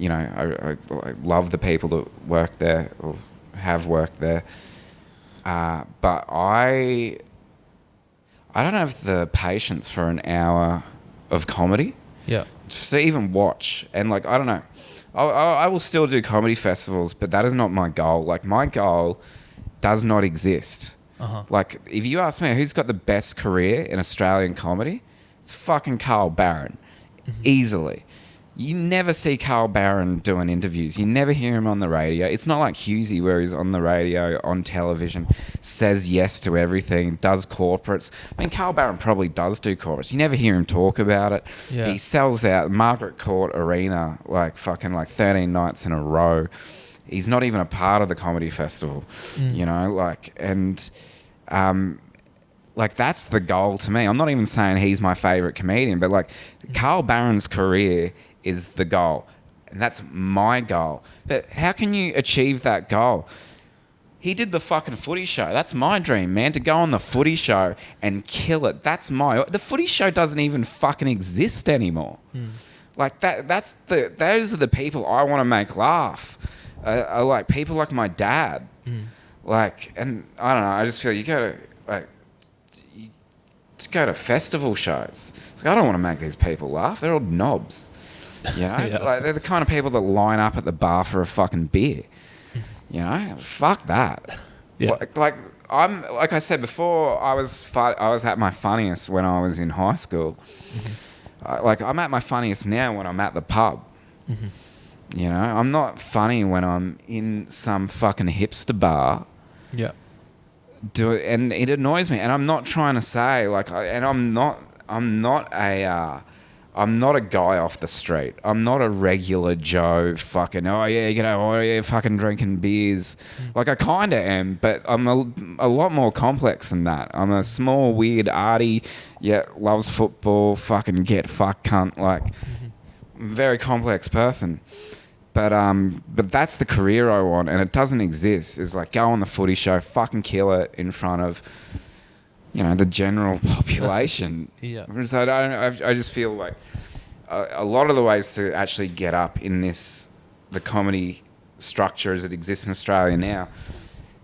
love the people that work there or have worked there, but I don't have the patience for an hour of comedy. Yeah. Just to even watch, and like, I don't know. I will still do comedy festivals, but that is not my goal. Like, my goal does not exist. Uh-huh. Like, if you ask me who's got the best career in Australian comedy, it's fucking Carl Barron. Easily. You never see Carl Barron doing interviews. You never hear him on the radio. It's not like Hughesy, where he's on the radio, on television, says yes to everything, does corporates. I mean, Carl Barron probably does do corporates. You never hear him talk about it. Yeah. He sells out Margaret Court Arena like 13 nights in a row. He's not even a part of the comedy festival, like, that's the goal to me. I'm not even saying he's my favourite comedian, but like, Carl Barron's career is the goal, and that's my goal. But how can you achieve that goal? He did the fucking Footy Show. That's my dream, man, to go on the Footy Show and kill it. The Footy Show doesn't even fucking exist anymore. Like, those are the people I want to make laugh. Are like people like my dad. Like, and I don't know, I just feel you go to festival shows. It's like, I don't want to make these people laugh. They're all knobs. Yeah. Like, they're the kind of people that line up at the bar for a fucking beer. Fuck that. Yeah. Like I said before, I was at my funniest when I was in high school. I'm at my funniest now when I'm at the pub. You know, I'm not funny when I'm in some fucking hipster bar. Yeah. And it annoys me. And I'm not trying to say I'm not a guy off the street. I'm not a regular Joe fucking, fucking drinking beers. Like, I kind of am, but I'm a lot more complex than that. I'm a small, weird, arty, yet loves football, fucking get fuck cunt, like, very complex person. But that's the career I want, and it doesn't exist. It's like, go on the footy show, fucking kill it in front of, the general population. Yeah. So I just feel like a lot of the ways to actually get up in the comedy structure as it exists in Australia now,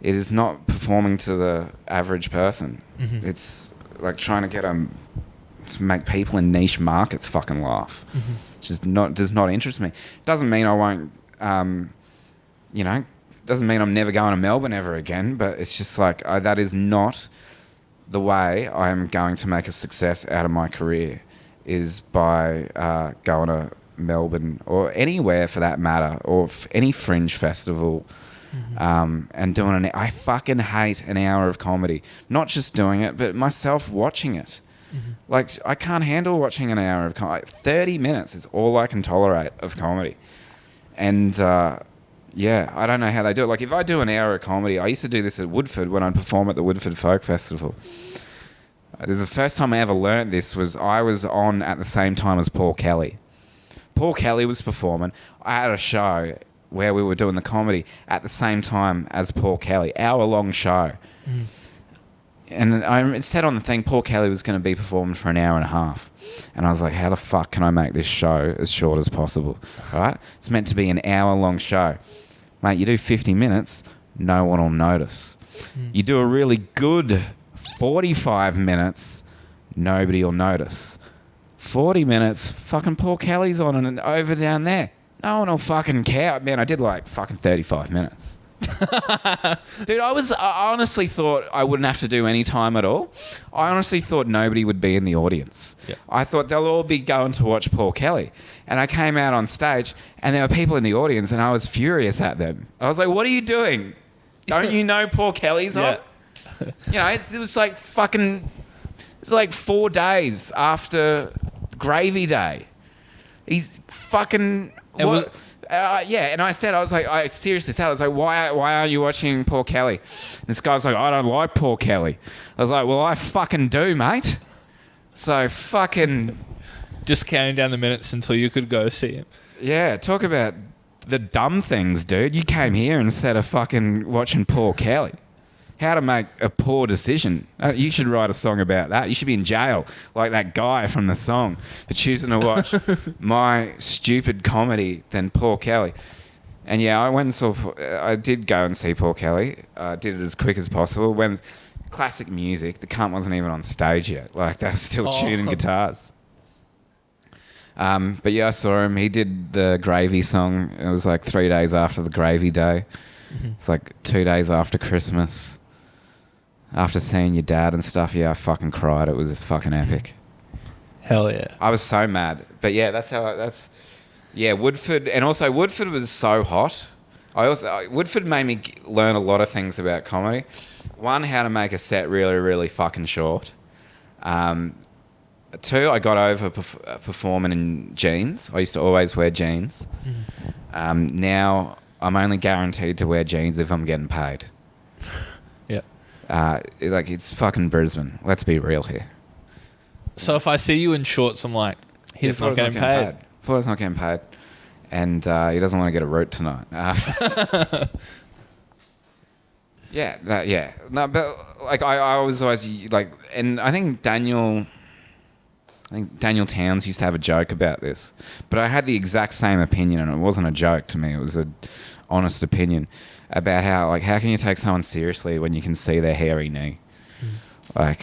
it is not performing to the average person. It's like trying to make people in niche markets fucking laugh. Does not interest me. Doesn't mean I won't, doesn't mean I'm never going to Melbourne ever again, but it's just like, that is not the way I am going to make a success out of my career, is by going to Melbourne or anywhere for that matter, or any fringe festival, and doing I fucking hate an hour of comedy. Not just doing it, but myself watching it. Like, I can't handle watching an hour of comedy. 30 minutes is all I can tolerate of comedy. And, I don't know how they do it. Like, if I do an hour of comedy, I used to do this at Woodford when I'd perform at the Woodford Folk Festival. This is the first time I ever learnt this. I was on at the same time as Paul Kelly. Paul Kelly was performing. I had a show where we were doing the comedy at the same time as Paul Kelly. Hour-long show. And it said on the thing, Paul Kelly was going to be performing for an hour and a half. And I was like, how the fuck can I make this show as short as possible? Right? It's meant to be an hour-long show. Mate, you do 50 minutes, no one will notice. You do a really good 45 minutes, nobody will notice. 40 minutes, fucking Paul Kelly's on and over down there. No one will fucking care. Man, I did like fucking 35 minutes. Dude, I honestly thought I wouldn't have to do any time at all. I honestly thought nobody would be in the audience. Yeah. I thought they'll all be going to watch Paul Kelly. And I came out on stage and there were people in the audience and I was furious at them. I was like, what are you doing? Don't you know Paul Kelly's on? It was like fucking... It's like 4 days after Gravy Day. He's fucking... and I seriously said, why aren't you watching Paul Kelly? And this guy's like, I don't like Paul Kelly. I was like, well, I fucking do, mate. So fucking... Just counting down the minutes until you could go see him. Yeah, talk about the dumb things, dude. You came here instead of fucking watching Paul Kelly. How to make a poor decision. You should write a song about that. You should be in jail, like that guy from the song, for choosing to watch my stupid comedy than Paul Kelly. And yeah, I did go and see Paul Kelly. Did it as quick as possible. When classic music, the cunt wasn't even on stage yet. Like, they were still tuning guitars. But yeah, I saw him. He did the Gravy song. It was like 3 days after the Gravy Day. It's like 2 days after Christmas. After seeing your dad and stuff, yeah, I fucking cried. It was fucking epic. Hell yeah. I was so mad. But yeah, Woodford. And also, Woodford was so hot. Woodford made me learn a lot of things about comedy. One, how to make a set really, really fucking short. Two, I got over performing in jeans. I used to always wear jeans. Now, I'm only guaranteed to wear jeans if I'm getting paid. Yeah. It's fucking Brisbane. Let's be real here. So if I see you in shorts, I'm like, he's not getting paid. Florida's not getting paid. And he doesn't want to get a root tonight. Yeah. No, but like I was always like, and I think Daniel Towns used to have a joke about this, but I had the exact same opinion, and it wasn't a joke to me. It was an honest opinion about how can you take someone seriously when you can see their hairy knee? I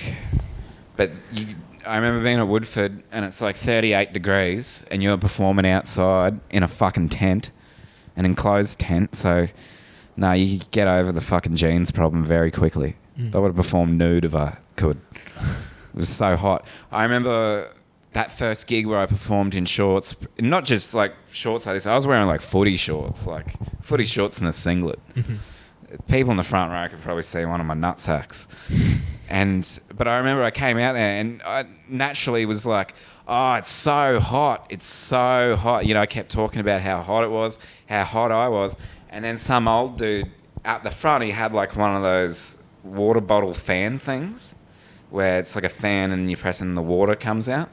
remember being at Woodford and it's like 38 degrees and you're performing outside in a fucking tent, an enclosed tent. So No, you get over the fucking jeans problem very quickly. I would have performed nude if I could. It was so hot. I remember that first gig where I performed in shorts, not just like shorts like this. I was wearing like footy shorts and a singlet. People in the front row could probably see one of my nutsacks. But I remember I came out there and I naturally was like, oh, it's so hot. It's so hot. You know, I kept talking about how hot it was, how hot I was. And then some old dude at the front, he had like one of those water bottle fan things where it's like a fan and you press and the water comes out.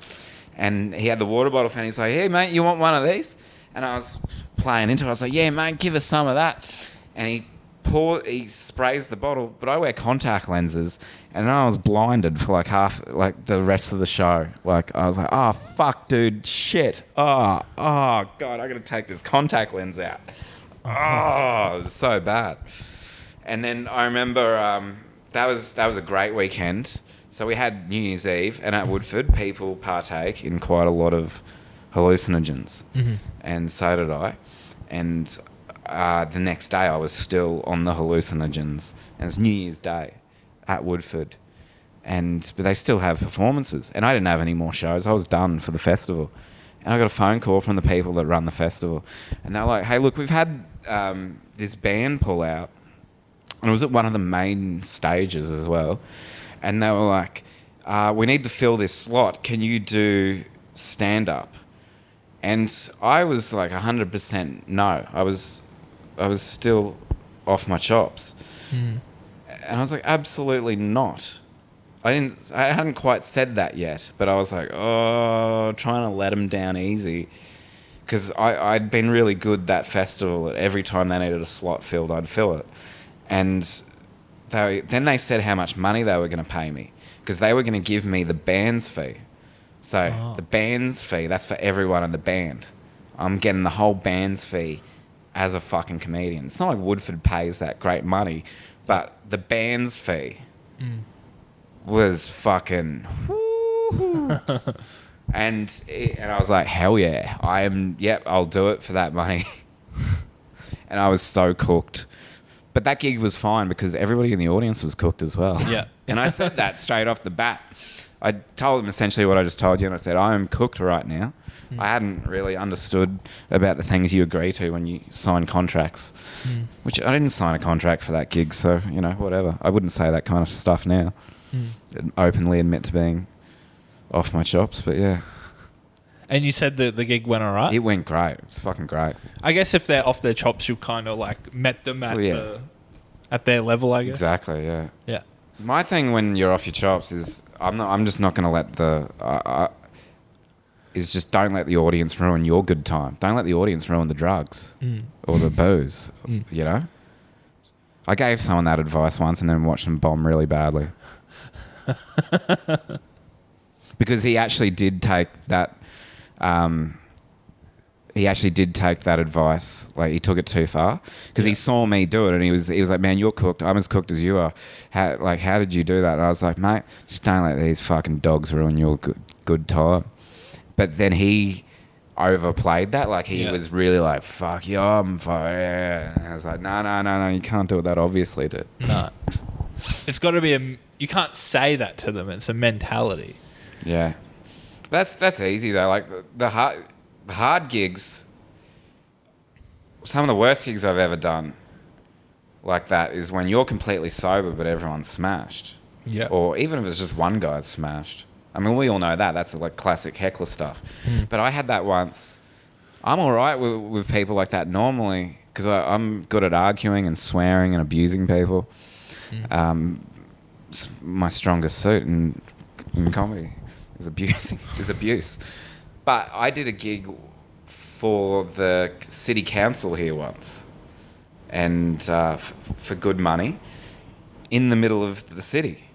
And he had the water bottle fan. He's like, hey, mate, you want one of these? And I was playing into it. I was like, yeah, mate, give us some of that. And he sprays the bottle, but I wear contact lenses, and I was blinded for like the rest of the show. Like I was like, oh fuck, dude, shit, oh god, I gotta take this contact lens out. Oh, it was so bad. And then I remember that was a great weekend. So we had New Year's Eve, and at Woodford, people partake in quite a lot of hallucinogens, and so did I. And the next day I was still on the hallucinogens, and it's New Year's Day at Woodford, but they still have performances, and I didn't have any more shows. I was done for the festival, and I got a phone call from the people that run the festival, and they're like, hey, look, we've had this band pull out, and it was at one of the main stages as well, and they were like, we need to fill this slot, can you do stand-up? And I was like 100% no. I was still off my chops. And I was like, absolutely not. I hadn't quite said that yet, but I was like, oh, trying to let them down easy. Because I'd been really good that festival. Every time they needed a slot filled, I'd fill it. And then they said how much money they were going to pay me. Because they were going to give me the band's fee. So the band's fee, that's for everyone in the band. I'm getting the whole band's fee as a fucking comedian. It's not like Woodford pays that great money, but the band's fee was fucking woo. and I was like, hell yeah, I'll do it for that money. And I was so cooked. But that gig was fine because everybody in the audience was cooked as well. Yeah. And I said that straight off the bat. I told them essentially what I just told you, and I said, I am cooked right now. I hadn't really understood about the things you agree to when you sign contracts, which I didn't sign a contract for that gig, so, you know, whatever. I wouldn't say that kind of stuff now. I'd openly admit to being off my chops, but yeah. And you said the gig went all right? It went great. It was fucking great. I guess if they're off their chops, you kind of like met them at at their level, I guess. Exactly, yeah. Yeah. My thing when you're off your chops is I'm just not going to let is just don't let the audience ruin your good time. Don't let the audience ruin the drugs or the booze, you know? I gave someone that advice once and then watched them bomb really badly. Because he actually did take that advice. Like, he took it too far because he saw me do it, and he was like, man, you're cooked. I'm as cooked as you are. How did you do that? And I was like, mate, just don't let these fucking dogs ruin your good time. But then he overplayed that. Like, he was really like, fuck you, I'm fire. And I was like, no, you can't do it that obviously, dude. No. It's got to be you can't say that to them. It's a mentality. Yeah. That's easy though. Like the hard gigs, some of the worst gigs I've ever done like that is when you're completely sober but everyone's smashed. Yeah. Or even if it's just one guy's smashed. I mean, we all know that. That's like classic heckler stuff. But I had that once. I'm all right with people like that normally because I'm good at arguing and swearing and abusing people. It's my strongest suit in comedy is abuse. But I did a gig for the city council here once, and for good money, in the middle of the city.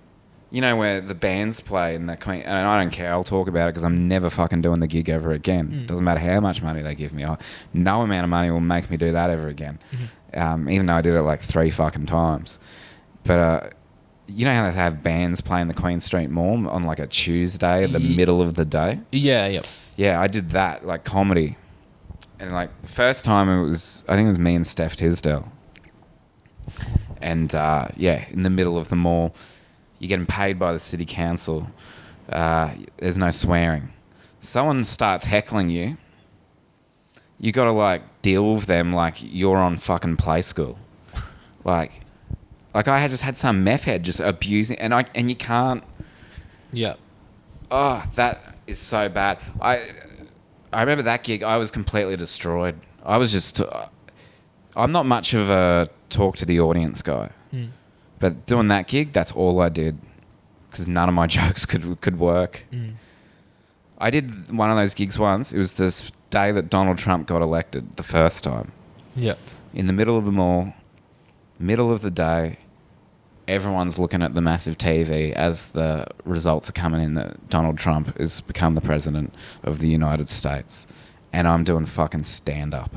You know, where the bands play and and I don't care, I'll talk about it because I'm never fucking doing the gig ever again. Doesn't matter how much money they give me. No amount of money will make me do that ever again. Even though I did it like 3 fucking times. But you know how they have bands playing the Queen Street Mall on like a Tuesday in the middle of the day? Yeah, yep. Yeah, I did that, like comedy. And like the first time I think it was me and Steph Tisdale. And in the middle of the mall, you're getting paid by the city council. There's no swearing. Someone starts heckling you, you got to like deal with them like you're on fucking play school. Like I had just had some meth head just abusing, and you can't. Yeah. Oh, that is so bad. I remember that gig. I was completely destroyed. I was just. I'm not much of a talk to the audience guy, but doing that gig, that's all I did, because none of my jokes could work. I did one of those gigs once. It was this day that Donald Trump got elected the first time. Yeah. In the middle of the mall, middle of the day, everyone's looking at the massive TV as the results are coming in that Donald Trump has become the president of the United States. And I'm doing fucking stand-up.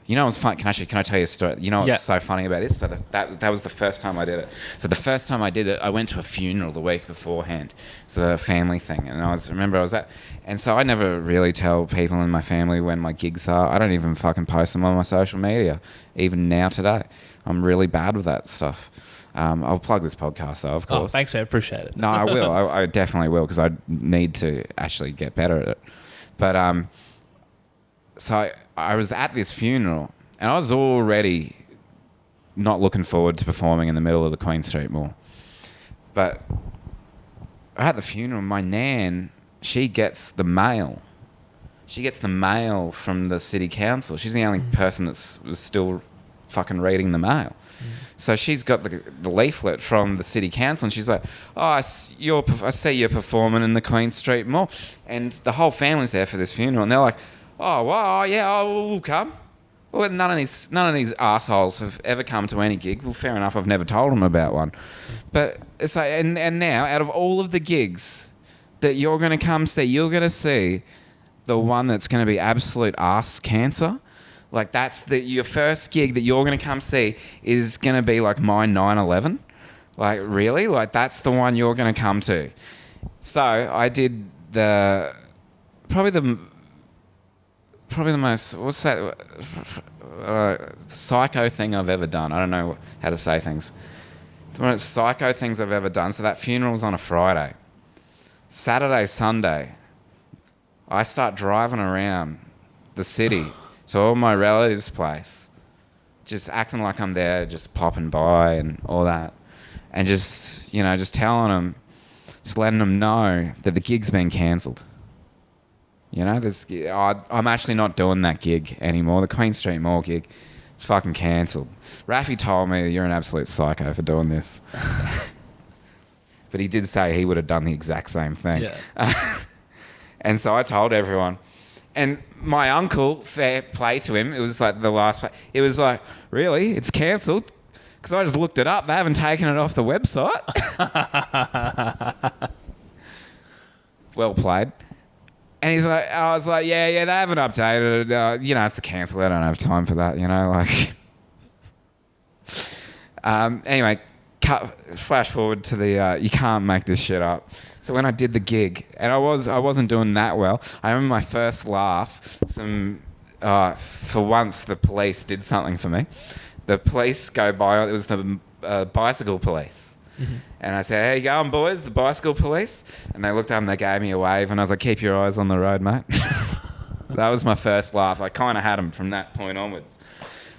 You know what's fun? Can I tell you a story? You know what's so funny about this? So that was the first time I did it. So the first time I did it, I went to a funeral the week beforehand. It's a family thing. And I was at... And so I never really tell people in my family when my gigs are. I don't even fucking post them on my social media, even now today. I'm really bad with that stuff. I'll plug this podcast though, of course. Oh, thanks, man. Appreciate it. No, I will. I definitely will, because I need to actually get better at it. But so I was at this funeral, and I was already not looking forward to performing in the middle of the Queen Street Mall. But at the funeral, my nan, she gets the mail. She gets the mail from the city council. She's the only person that's still fucking reading the mail. So she's got the leaflet from the city council, and she's like, "Oh, I see you're performing in the Queen Street Mall," and the whole family's there for this funeral, and they're like, "Oh, well, yeah, we'll come." Well, none of these assholes have ever come to any gig. Well, fair enough. I've never told them about one, but it's like, and now out of all of the gigs that you're going to come see, you're going to see the one that's going to be absolute ass cancer. Like, that's your first gig that you're going to come see is going to be like my 9/11. Like, really? Like, that's the one you're going to come to. So I did probably the most, what's that, psycho thing I've ever done. I don't know how to say things. The most psycho things I've ever done. So that funeral was on a Friday. Saturday, Sunday, I start driving around the city to all my relatives' place, just acting like I'm there, just popping by and all that. And just, just telling them, just letting them know that the gig's been cancelled. I'm actually not doing that gig anymore. The Queen Street Mall gig, it's fucking cancelled. Rafi told me, you're an absolute psycho for doing this. But he did say he would have done the exact same thing. Yeah. And so I told everyone. And my uncle, fair play to him, it was like the last play. It was like, really? It's cancelled? Because I just looked it up. They haven't taken it off the website. Well played. And I was like, yeah, they haven't updated it. It's the cancel. I don't have time for that, Anyway, flash forward to the, you can't make this shit up. So when I did the gig, and I wasn't doing that well. I remember my first laugh. For once, the police did something for me. The police go by. It was the bicycle police. Mm-hmm. And I said, "How you going, boys? The bicycle police?" And they looked up and they gave me a wave. And I was like, "Keep your eyes on the road, mate." That was my first laugh. I kind of had them from that point onwards.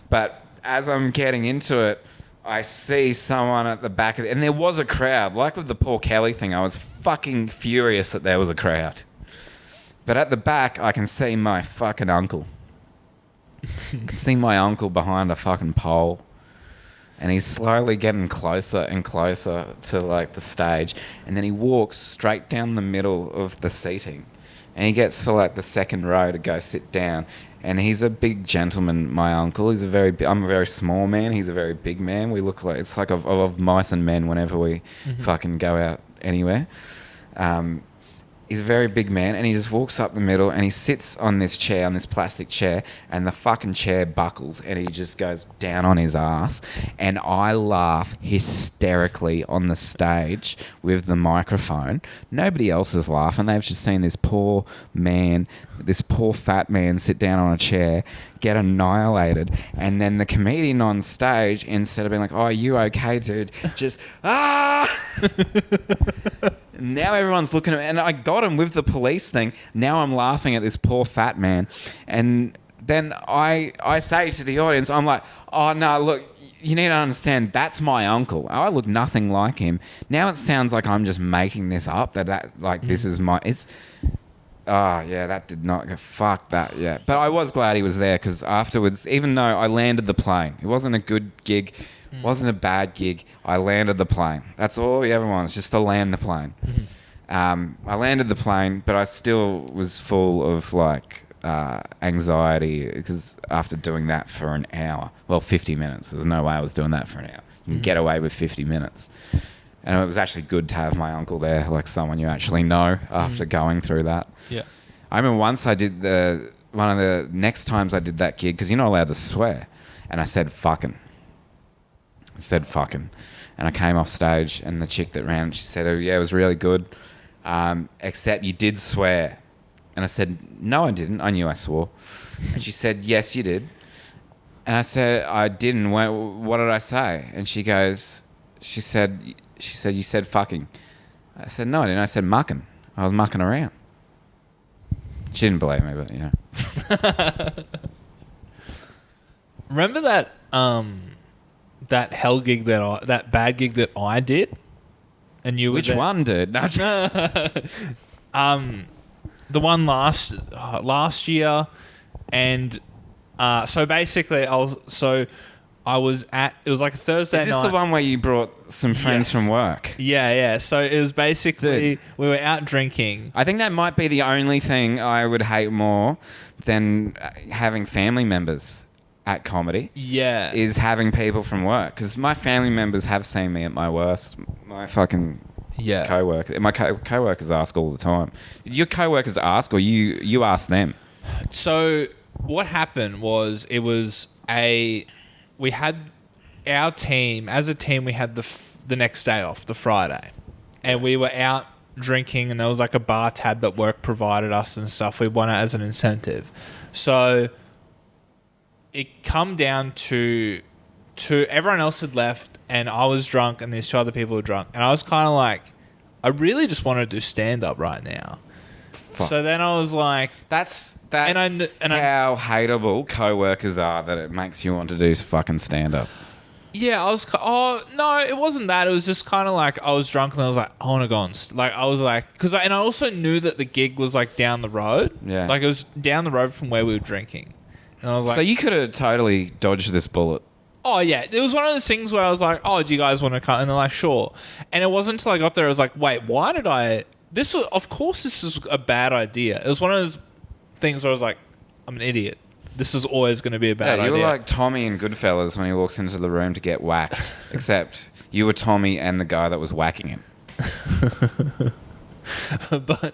But as I'm getting into it, I see someone at the back of it, and there was a crowd. Like with the Paul Kelly thing, I was fucking furious that there was a crowd. But at the back, I can see my fucking uncle. I can see my uncle behind a fucking pole. And he's slowly getting closer and closer to like the stage. And then he walks straight down the middle of the seating. And he gets to like the second row to go sit down. And he's a big gentleman, my uncle. I'm a very small man. He's a very big man. We look like, it's like of mice and men whenever we fucking go out anywhere. He's a very big man, and he just walks up the middle, and he sits on this chair, on this plastic chair, and the fucking chair buckles, and he just goes down on his ass. And I laugh hysterically on the stage with the microphone. Nobody else is laughing. They've just seen this poor man, this poor fat man sit down on a chair, get annihilated, and then the comedian on stage, instead of being like, "Oh, you okay, dude?" just Now everyone's looking at me, and I got him with the police thing. Now I'm laughing at this poor fat man. And then I say to the audience, I'm like, "Oh, no, look, you need to understand, that's my uncle. I look nothing like him." Now it sounds like I'm just making this up, this is my... that did not... Fuck that, yeah. But I was glad he was there, because afterwards, even though I landed the plane, it wasn't a good gig, wasn't a bad gig, I landed the plane. That's all we ever want, is just to land the plane. I landed the plane, but I still was full of, anxiety, because after doing that for an hour, 50 minutes, there's no way I was doing that for an hour. You can get away with 50 minutes. And it was actually good to have my uncle there, like someone you actually know, after going through that. Yeah. I remember once I did one of the next times I did that gig, because you're not allowed to swear, and I said fucking. And I came off stage, and the chick that ran, she said, "Oh yeah, it was really good, except you did swear." And I said, "No, I didn't. I knew I swore." And she said, "Yes, you did." And I said, "I didn't. What did I say?" And she said, "You said fucking." I said, "No, I didn't. I said mucking. I was mucking around." She didn't believe me, but Remember that that hell gig that bad gig that I did, and you were Which there? one, dude? No, The one last year, and so basically I was at, it was like a Thursday night. Is this the one where you brought some friends from work? Yeah. So it was basically, Dude. we were out drinking. I think that might be the only thing I would hate more than having family members at comedy. Yeah. Is having people from work. Because my family members have seen me at my worst. My fucking co-worker. My co-workers ask all the time. Your co-workers ask, or you ask them? So what happened was, we had our team, as a team, we had the next day off, the Friday. And we were out drinking, and there was like a bar tab that work provided us and stuff. We won it as an incentive. So it come down to everyone else had left, and I was drunk, and these two other people were drunk. And I was kind of like, I really just want to do stand-up right now. Fuck. So then I was like... That's And how hateable co-workers are, that it makes you want to do fucking stand-up. Yeah, I was... Oh, no, it wasn't that. It was just kind of like, I was drunk, and I was like, I want to go on... I was like... And I also knew that the gig was, like, down the road. Yeah. Like, it was down the road from where we were drinking. And I was like... So you could have totally dodged this bullet. Oh, yeah. It was one of those things where I was like, oh, do you guys want to come? And they're like, sure. And it wasn't until I got there, I was like, wait, why did I... Of course this is a bad idea. It was one of those things where I was like, I'm an idiot. This is always going to be a bad idea. You were like Tommy in Goodfellas when he walks into the room to get whacked. Except you were Tommy and the guy that was whacking him. But,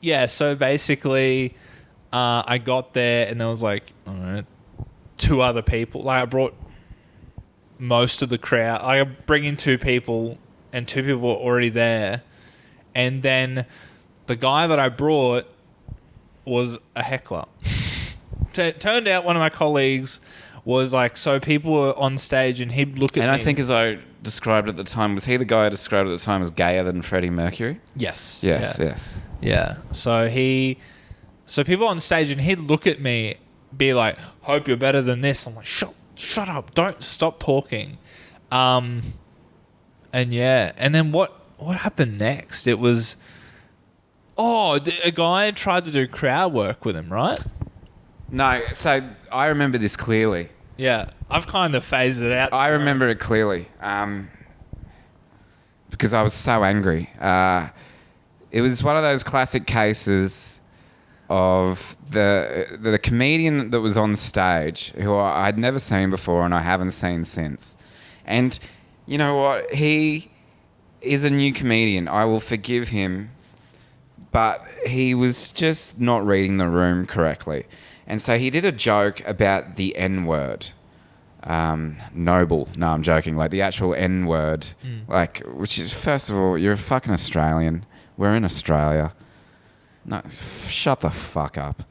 yeah, so basically, I got there, and there was like, I don't know, two other people. Like, I brought most of the crowd. I bring in two people, and two people were already there. And then the guy that I brought was a heckler. Turned out one of my colleagues was like, so people were on stage, and he'd look at me. And I think, as I described at the time, was he the guy I described at the time as gayer than Freddie Mercury? Yes. Yes. Yeah. So people on stage, and he'd look at me, be like, hope you're better than this. I'm like, shut up. Don't stop talking. And yeah. And then what happened next? It was, a guy tried to do crowd work with him, right? No, so I remember this clearly. Yeah. I've kind of phased it out. I remember it clearly because I was so angry. It was one of those classic cases of the comedian that was on stage, who I'd never seen before and I haven't seen since. And you know what? He is a new comedian. I will forgive him but he was just not reading the room correctly. And so he did a joke about the N-word. Noble. No, I'm joking. Like the actual N-word. Like, which is, first of all, you're a fucking Australian. We're in Australia. No, shut the fuck up.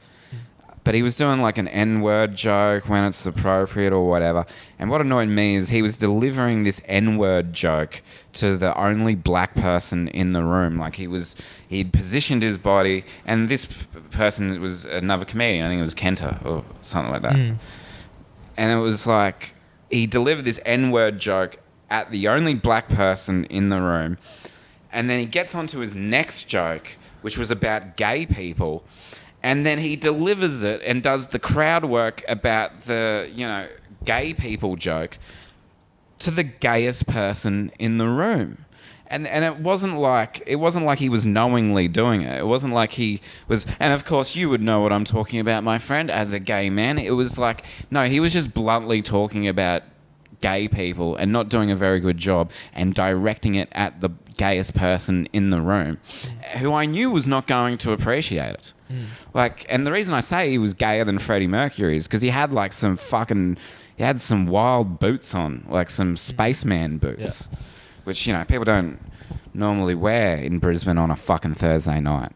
But he was doing like an N-word joke when it's appropriate or whatever. And what annoyed me is he was delivering this N-word joke to the only black person in the room. Like he'd positioned his body, and this person was another comedian. I think it was Kenta or something like that. And it was like he delivered this N-word joke at the only black person in the room. And then he gets onto his next joke, which was about gay people. And then he delivers it and does the crowd work about the, gay people joke to the gayest person in the room. And it wasn't like he was knowingly doing it. It wasn't like he was, and of course you would know what I'm talking about, my friend, as a gay man. It was like, no, he was just bluntly talking about gay people and not doing a very good job and directing it at the gayest person in the room, who I knew was not going to appreciate it. Like, and the reason I say he was gayer than Freddie Mercury is because he had like some wild boots on, like some spaceman boots, which, people don't normally wear in Brisbane on a fucking Thursday night,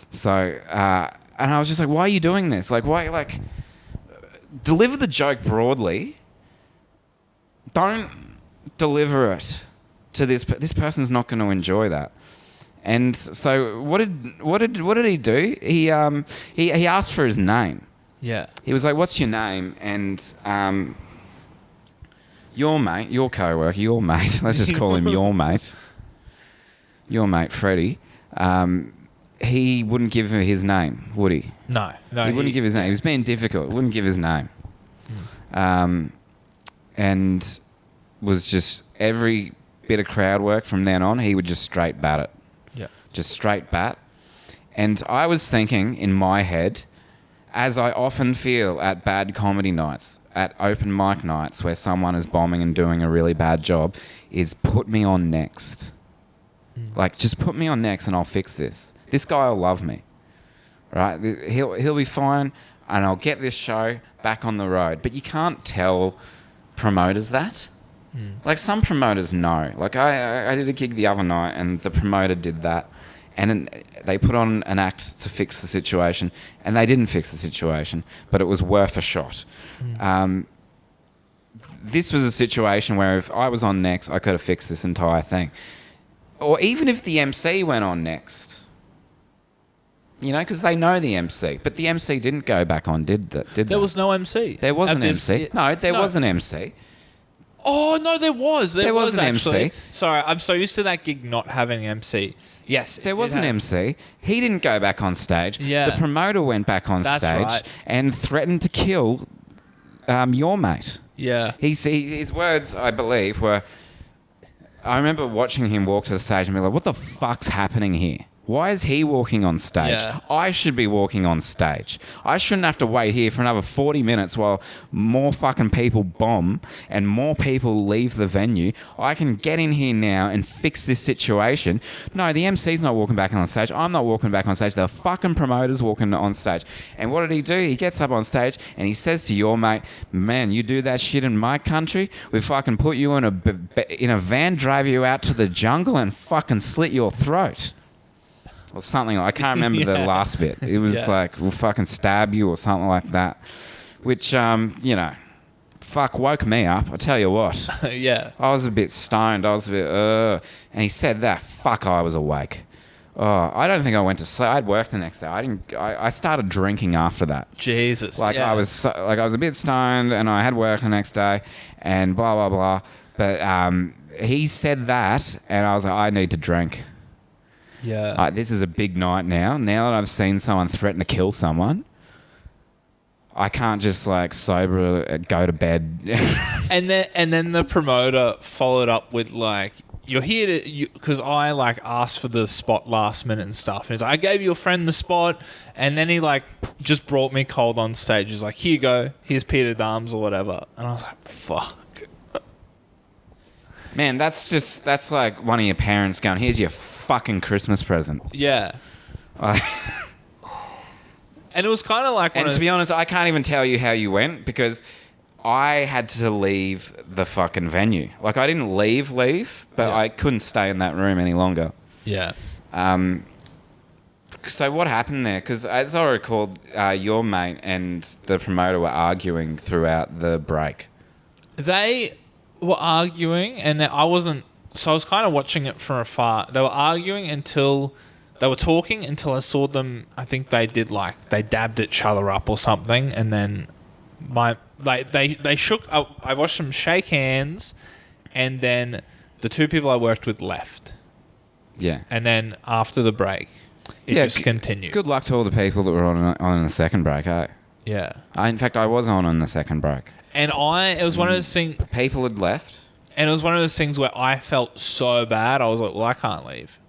So, and I was just like, why are you doing this? Like, why, like, deliver the joke broadly. Don't deliver it to this person's not going to enjoy that. And so what did he do? He asked for his name. Yeah. He was like, "What's your name?" And your mate, your co-worker, your mate. Let's just call him your mate. Your mate, Freddie. He wouldn't give him his name, would he? No. He wouldn't give his name. He was being difficult. Wouldn't give his name. And was just every bit of crowd work from then on, he would just straight bat it. Yeah. Just straight bat. And I was thinking in my head, as I often feel at bad comedy nights, at open mic nights where someone is bombing and doing a really bad job, is put me on next. Like, just put me on next and I'll fix this. This guy will love me. Right? He'll be fine and I'll get this show back on the road. But you can't tell promoters that. Like, some promoters know. Like, I did a gig the other night and the promoter did that, and they put on an act to fix the situation, and they didn't fix the situation, but it was worth a shot. This was a situation where if I was on next, I could have fixed this entire thing. Or even if the MC went on next, because they know the MC, but the MC didn't go back on, did they? There was no MC. There was an MC. No, there was an MC. Oh, no, there was. There was an actually. MC. Sorry, I'm so used to that gig not having an MC. Yes. There was an MC. He didn't go back on stage. Yeah. The promoter went back on stage right. and threatened to kill your mate. Yeah. His words, I believe, were... I remember watching him walk to the stage and be like, what the fuck's happening here? Why is he walking on stage? Yeah. I should be walking on stage. I shouldn't have to wait here for another 40 minutes while more fucking people bomb and more people leave the venue. I can get in here now and fix this situation. No, the MC's not walking back on stage. I'm not walking back on stage. The fucking promoter's walking on stage. And what did he do? He gets up on stage and he says to your mate, man, you do that shit in my country, we fucking put you in a van, drive you out to the jungle and fucking slit your throat. Or something. I can't remember the last bit. It was like, we'll fucking stab you or something like that. Which, fuck, woke me up. I tell you what. Yeah. I was a bit stoned. I was a bit, and he said that. Fuck, I was awake. Oh, I don't think I went to sleep. I'd worked the next day. I started drinking after that. Jesus. Like, I was a bit stoned and I had work the next day and blah, blah, blah. But he said that and I was like, I need to drink. Yeah. This is a big night now. Now that I've seen someone threaten to kill someone, I can't just like sober go to bed. And then the promoter followed up with like, you're here to, because I like asked for the spot last minute and stuff. And he's like, I gave your friend the spot. And then he like just brought me cold on stage. He's like, here you go. Here's Peter Dams or whatever. And I was like, fuck. Man, that's like one of your parents going, here's your fucking Christmas present. Yeah. And it was kind of like... And to be honest, I can't even tell you how you went because I had to leave the fucking venue. Like, I didn't leave, but I couldn't stay in that room any longer. Yeah. So what happened there? Because as I recall, your mate and the promoter were arguing throughout the break. They were arguing, and I wasn't... So I was kind of watching it from afar. They were arguing until... They were talking until I saw them... I think they did, like... They dabbed each other up or something, and then... They shook... I watched them shake hands, and then the two people I worked with left. Yeah. And then after the break, it just continued. Good luck to all the people that were on the second break, eh? Yeah. In fact, I was on the second break. And it was one of those things... People had left. And it was one of those things where I felt so bad. I was like, well, I can't leave.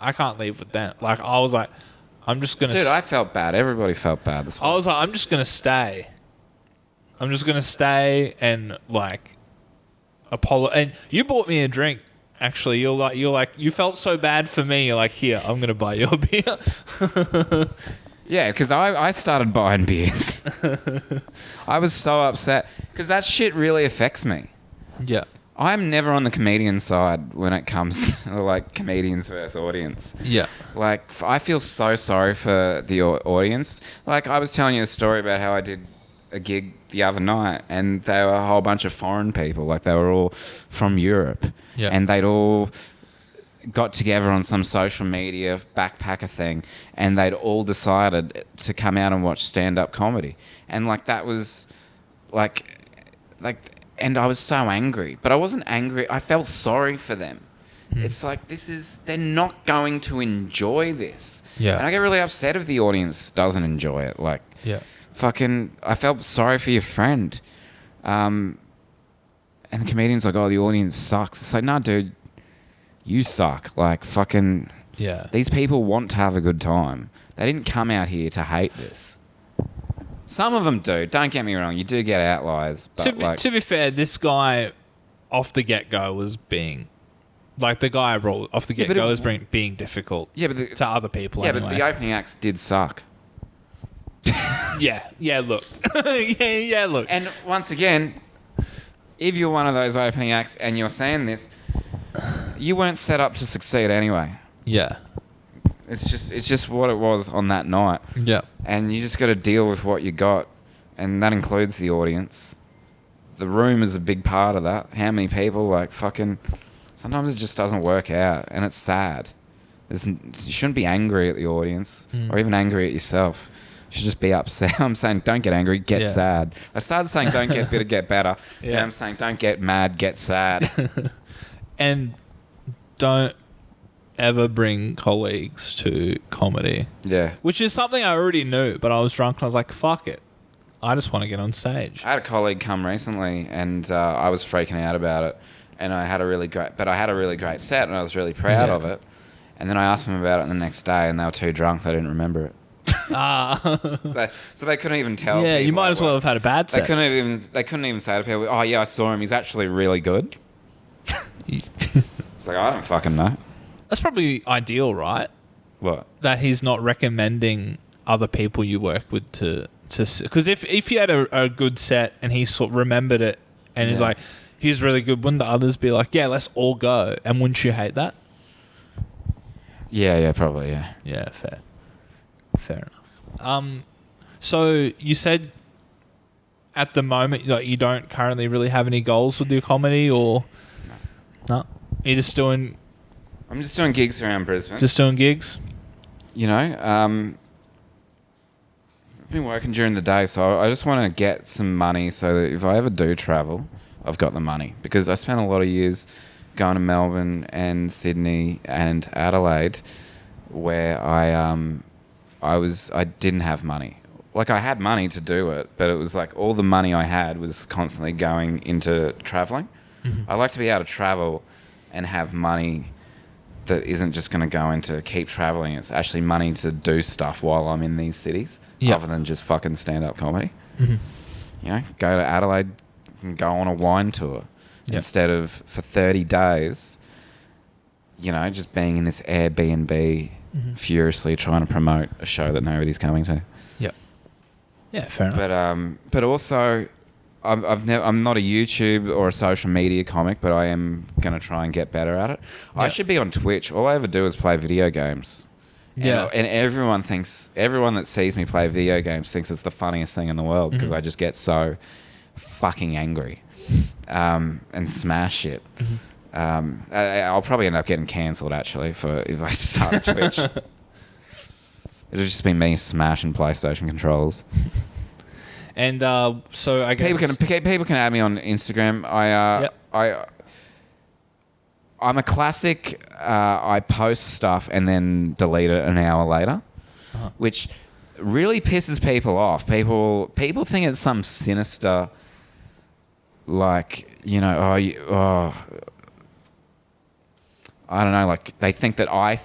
I can't leave with them. Like, I was like, I'm just going to... Dude, I felt bad. Everybody felt bad this week. I was like, I'm just going to stay. I'm just going to stay and, like, And you bought me a drink, actually. You're like, you felt so bad for me. You're like, here, I'm going to buy you a beer. Yeah, because I started buying beers. I was so upset because that shit really affects me. Yeah. I'm never on the comedian side when it comes to, like, comedians versus audience. Yeah. Like, I feel so sorry for the audience. Like, I was telling you a story about how I did a gig the other night and they were a whole bunch of foreign people. Like, they were all from Europe. Yeah. And they'd all got together on some social media backpacker thing and they'd all decided to come out and watch stand-up comedy. And, like, that was, like... And I was so angry. But I wasn't angry. I felt sorry for them. It's like, they're not going to enjoy this. Yeah. And I get really upset if the audience doesn't enjoy it. Like, Yeah. I felt sorry for your friend. And the comedian's like, oh, the audience sucks. It's like, nah, dude, you suck. Like, fucking, Yeah. these people want to have a good time. They didn't come out here to hate this. Some of them do. Don't get me wrong. You do get outliers. But To be fair, this guy off the get-go was being... Like, the guy I brought off the get-go was being difficult to other people anyway. But the opening acts did suck. Yeah, look. yeah, look. And once again, if you're one of those opening acts and you're saying this, you weren't set up to succeed anyway. Yeah. It's just what it was on that night. Yeah. And you just got to deal with what you got. And that includes the audience. The room is a big part of that. How many people, like, fucking... Sometimes it just doesn't work out. And it's sad. You shouldn't be angry at the audience. Or even angry at yourself. You should just be upset. I'm saying don't get angry, get sad. I started saying don't get bitter, get better. Yeah. Now I'm saying don't get mad, get sad. And don't ever bring colleagues to comedy. Yeah. Which is something I already knew, but I was drunk and I was like, fuck it. I just want to get on stage. I had a colleague come recently and I was freaking out about it. And I had a really great set and I was really proud of it. And then I asked them about it the next day and they were too drunk, they didn't remember it. So they couldn't even tell. Yeah, you might as well have had a bad set. They couldn't even say to people, oh yeah, I saw him, he's actually really good. It's like, I don't fucking know. That's probably ideal, right? What? That he's not recommending other people you work with to because if you had a good set and he sort of remembered it and he's like, he's really good, wouldn't the others be like, yeah, let's all go? And wouldn't you hate that? Yeah, probably, yeah. Yeah, fair enough. So you said at the moment, like, you don't currently really have any goals with your comedy, or no? You're just doing... I'm just doing gigs around Brisbane. Just doing gigs? You know, I've been working during the day, so I just want to get some money so that if I ever do travel, I've got the money. Because I spent a lot of years going to Melbourne and Sydney and Adelaide where I didn't have money. Like, I had money to do it, but it was like all the money I had was constantly going into traveling. I like to be able to travel and have money that isn't just going to go into keep traveling. It's actually money to do stuff while I'm in these cities, other than just fucking stand-up comedy. You know, go to Adelaide and go on a wine tour instead of for 30 days, you know, just being in this Airbnb furiously trying to promote a show that nobody's coming to. Yep. Yeah, fair enough. But also, I'm not a YouTube or a social media comic, but I am going to try and get better at it. I should be on Twitch. All I ever do is play video games. Yeah. And everyone that sees me play video games thinks it's the funniest thing in the world because I just get so fucking angry and smash shit. I'll probably end up getting cancelled actually if I start Twitch. It'll just be me smashing PlayStation controllers. And so I guess people can add me on Instagram. I'm a classic. I post stuff and then delete it an hour later, which really pisses people off. People think it's some sinister, like, you know, I don't know, like they think that I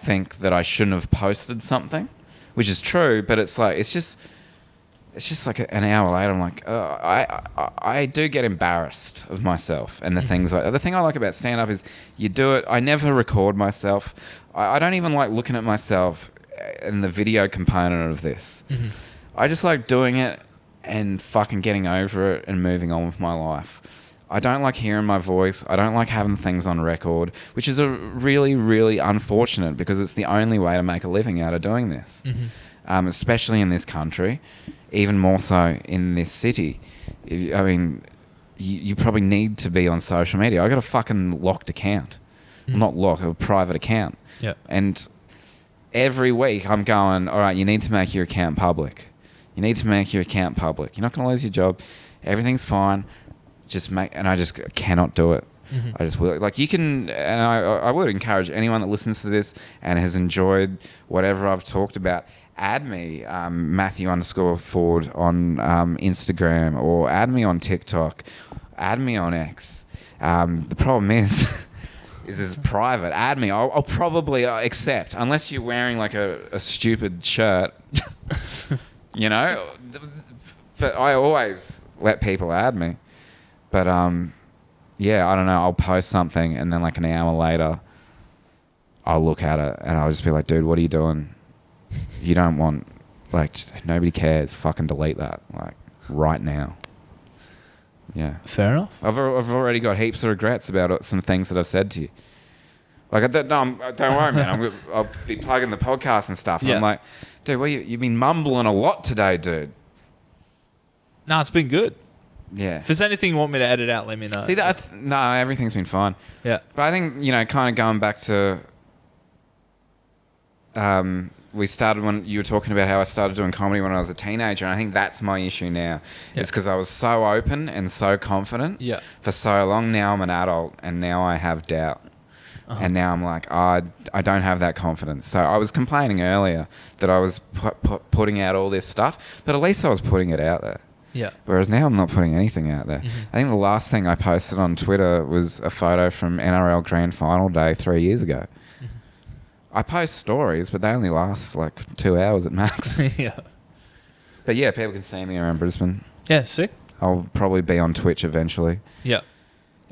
shouldn't have posted something, which is true, but it's just like an hour later. I'm like, I do get embarrassed of myself and the things. The thing I like about stand up is you do it. I never record myself. I don't even like looking at myself in the video component of this. I just like doing it and fucking getting over it and moving on with my life. I don't like hearing my voice. I don't like having things on record, which is a really, really unfortunate because it's the only way to make a living out of doing this, especially in this country, even more so in this city. I mean, you probably need to be on social media. I got a fucking locked account. Well, not locked, a private account. Yeah. And every week I'm going, all right, you need to make your account public. You need to make your account public. You're not going to lose your job. Everything's fine. And I just cannot do it. I just will. Like you can, and I would encourage anyone that listens to this and has enjoyed whatever I've talked about, add me, Matthew_Ford on Instagram, or add me on TikTok, add me on X. The problem is it's private. Add me. I'll probably accept, unless you're wearing like a stupid shirt, you know. But I always let people add me. But yeah, I don't know. I'll post something and then like an hour later, I'll look at it and I'll just be like, dude, what are you doing? You don't want, like, nobody cares. Fucking delete that, like, right now. Yeah. Fair enough. I've already got heaps of regrets about some things that I've said to you. Like, don't worry, man. I'll be plugging the podcast and stuff. And I'm like, dude, well, you've been mumbling a lot today, dude. No, it's been good. Yeah. If there's anything you want me to edit out, let me know. See, no, everything's been fine. Yeah. But I think, you know, kind of going back to... we started when you were talking about how I started doing comedy when I was a teenager, and I think that's my issue now. Yeah. It's because I was so open and so confident for so long. Now I'm an adult, and now I have doubt. And now I'm like, I don't have that confidence. So I was complaining earlier that I was putting out all this stuff, but at least I was putting it out there. Yeah. Whereas now I'm not putting anything out there. I think the last thing I posted on Twitter was a photo from NRL Grand Final Day 3 years ago. I post stories, but they only last like 2 hours at max. Yeah. But yeah, people can see me around Brisbane. Yeah, sick. I'll probably be on Twitch eventually. Yeah.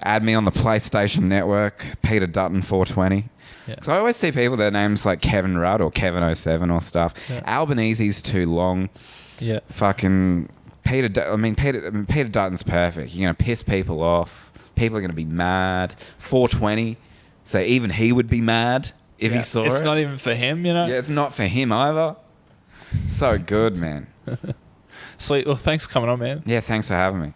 Add me on the PlayStation Network, Peter Dutton 420. Because I always see people, their names like Kevin Rudd or Kevin07 or stuff. Yeah. Albanese's too long. Yeah. Fucking Peter Dutton's perfect. You're going to piss people off. People are going to be mad. 420. So even he would be mad if he saw it. It's not even for him, you know? Yeah, it's not for him either. So good, man. Sweet. Well, thanks for coming on, man. Yeah, thanks for having me.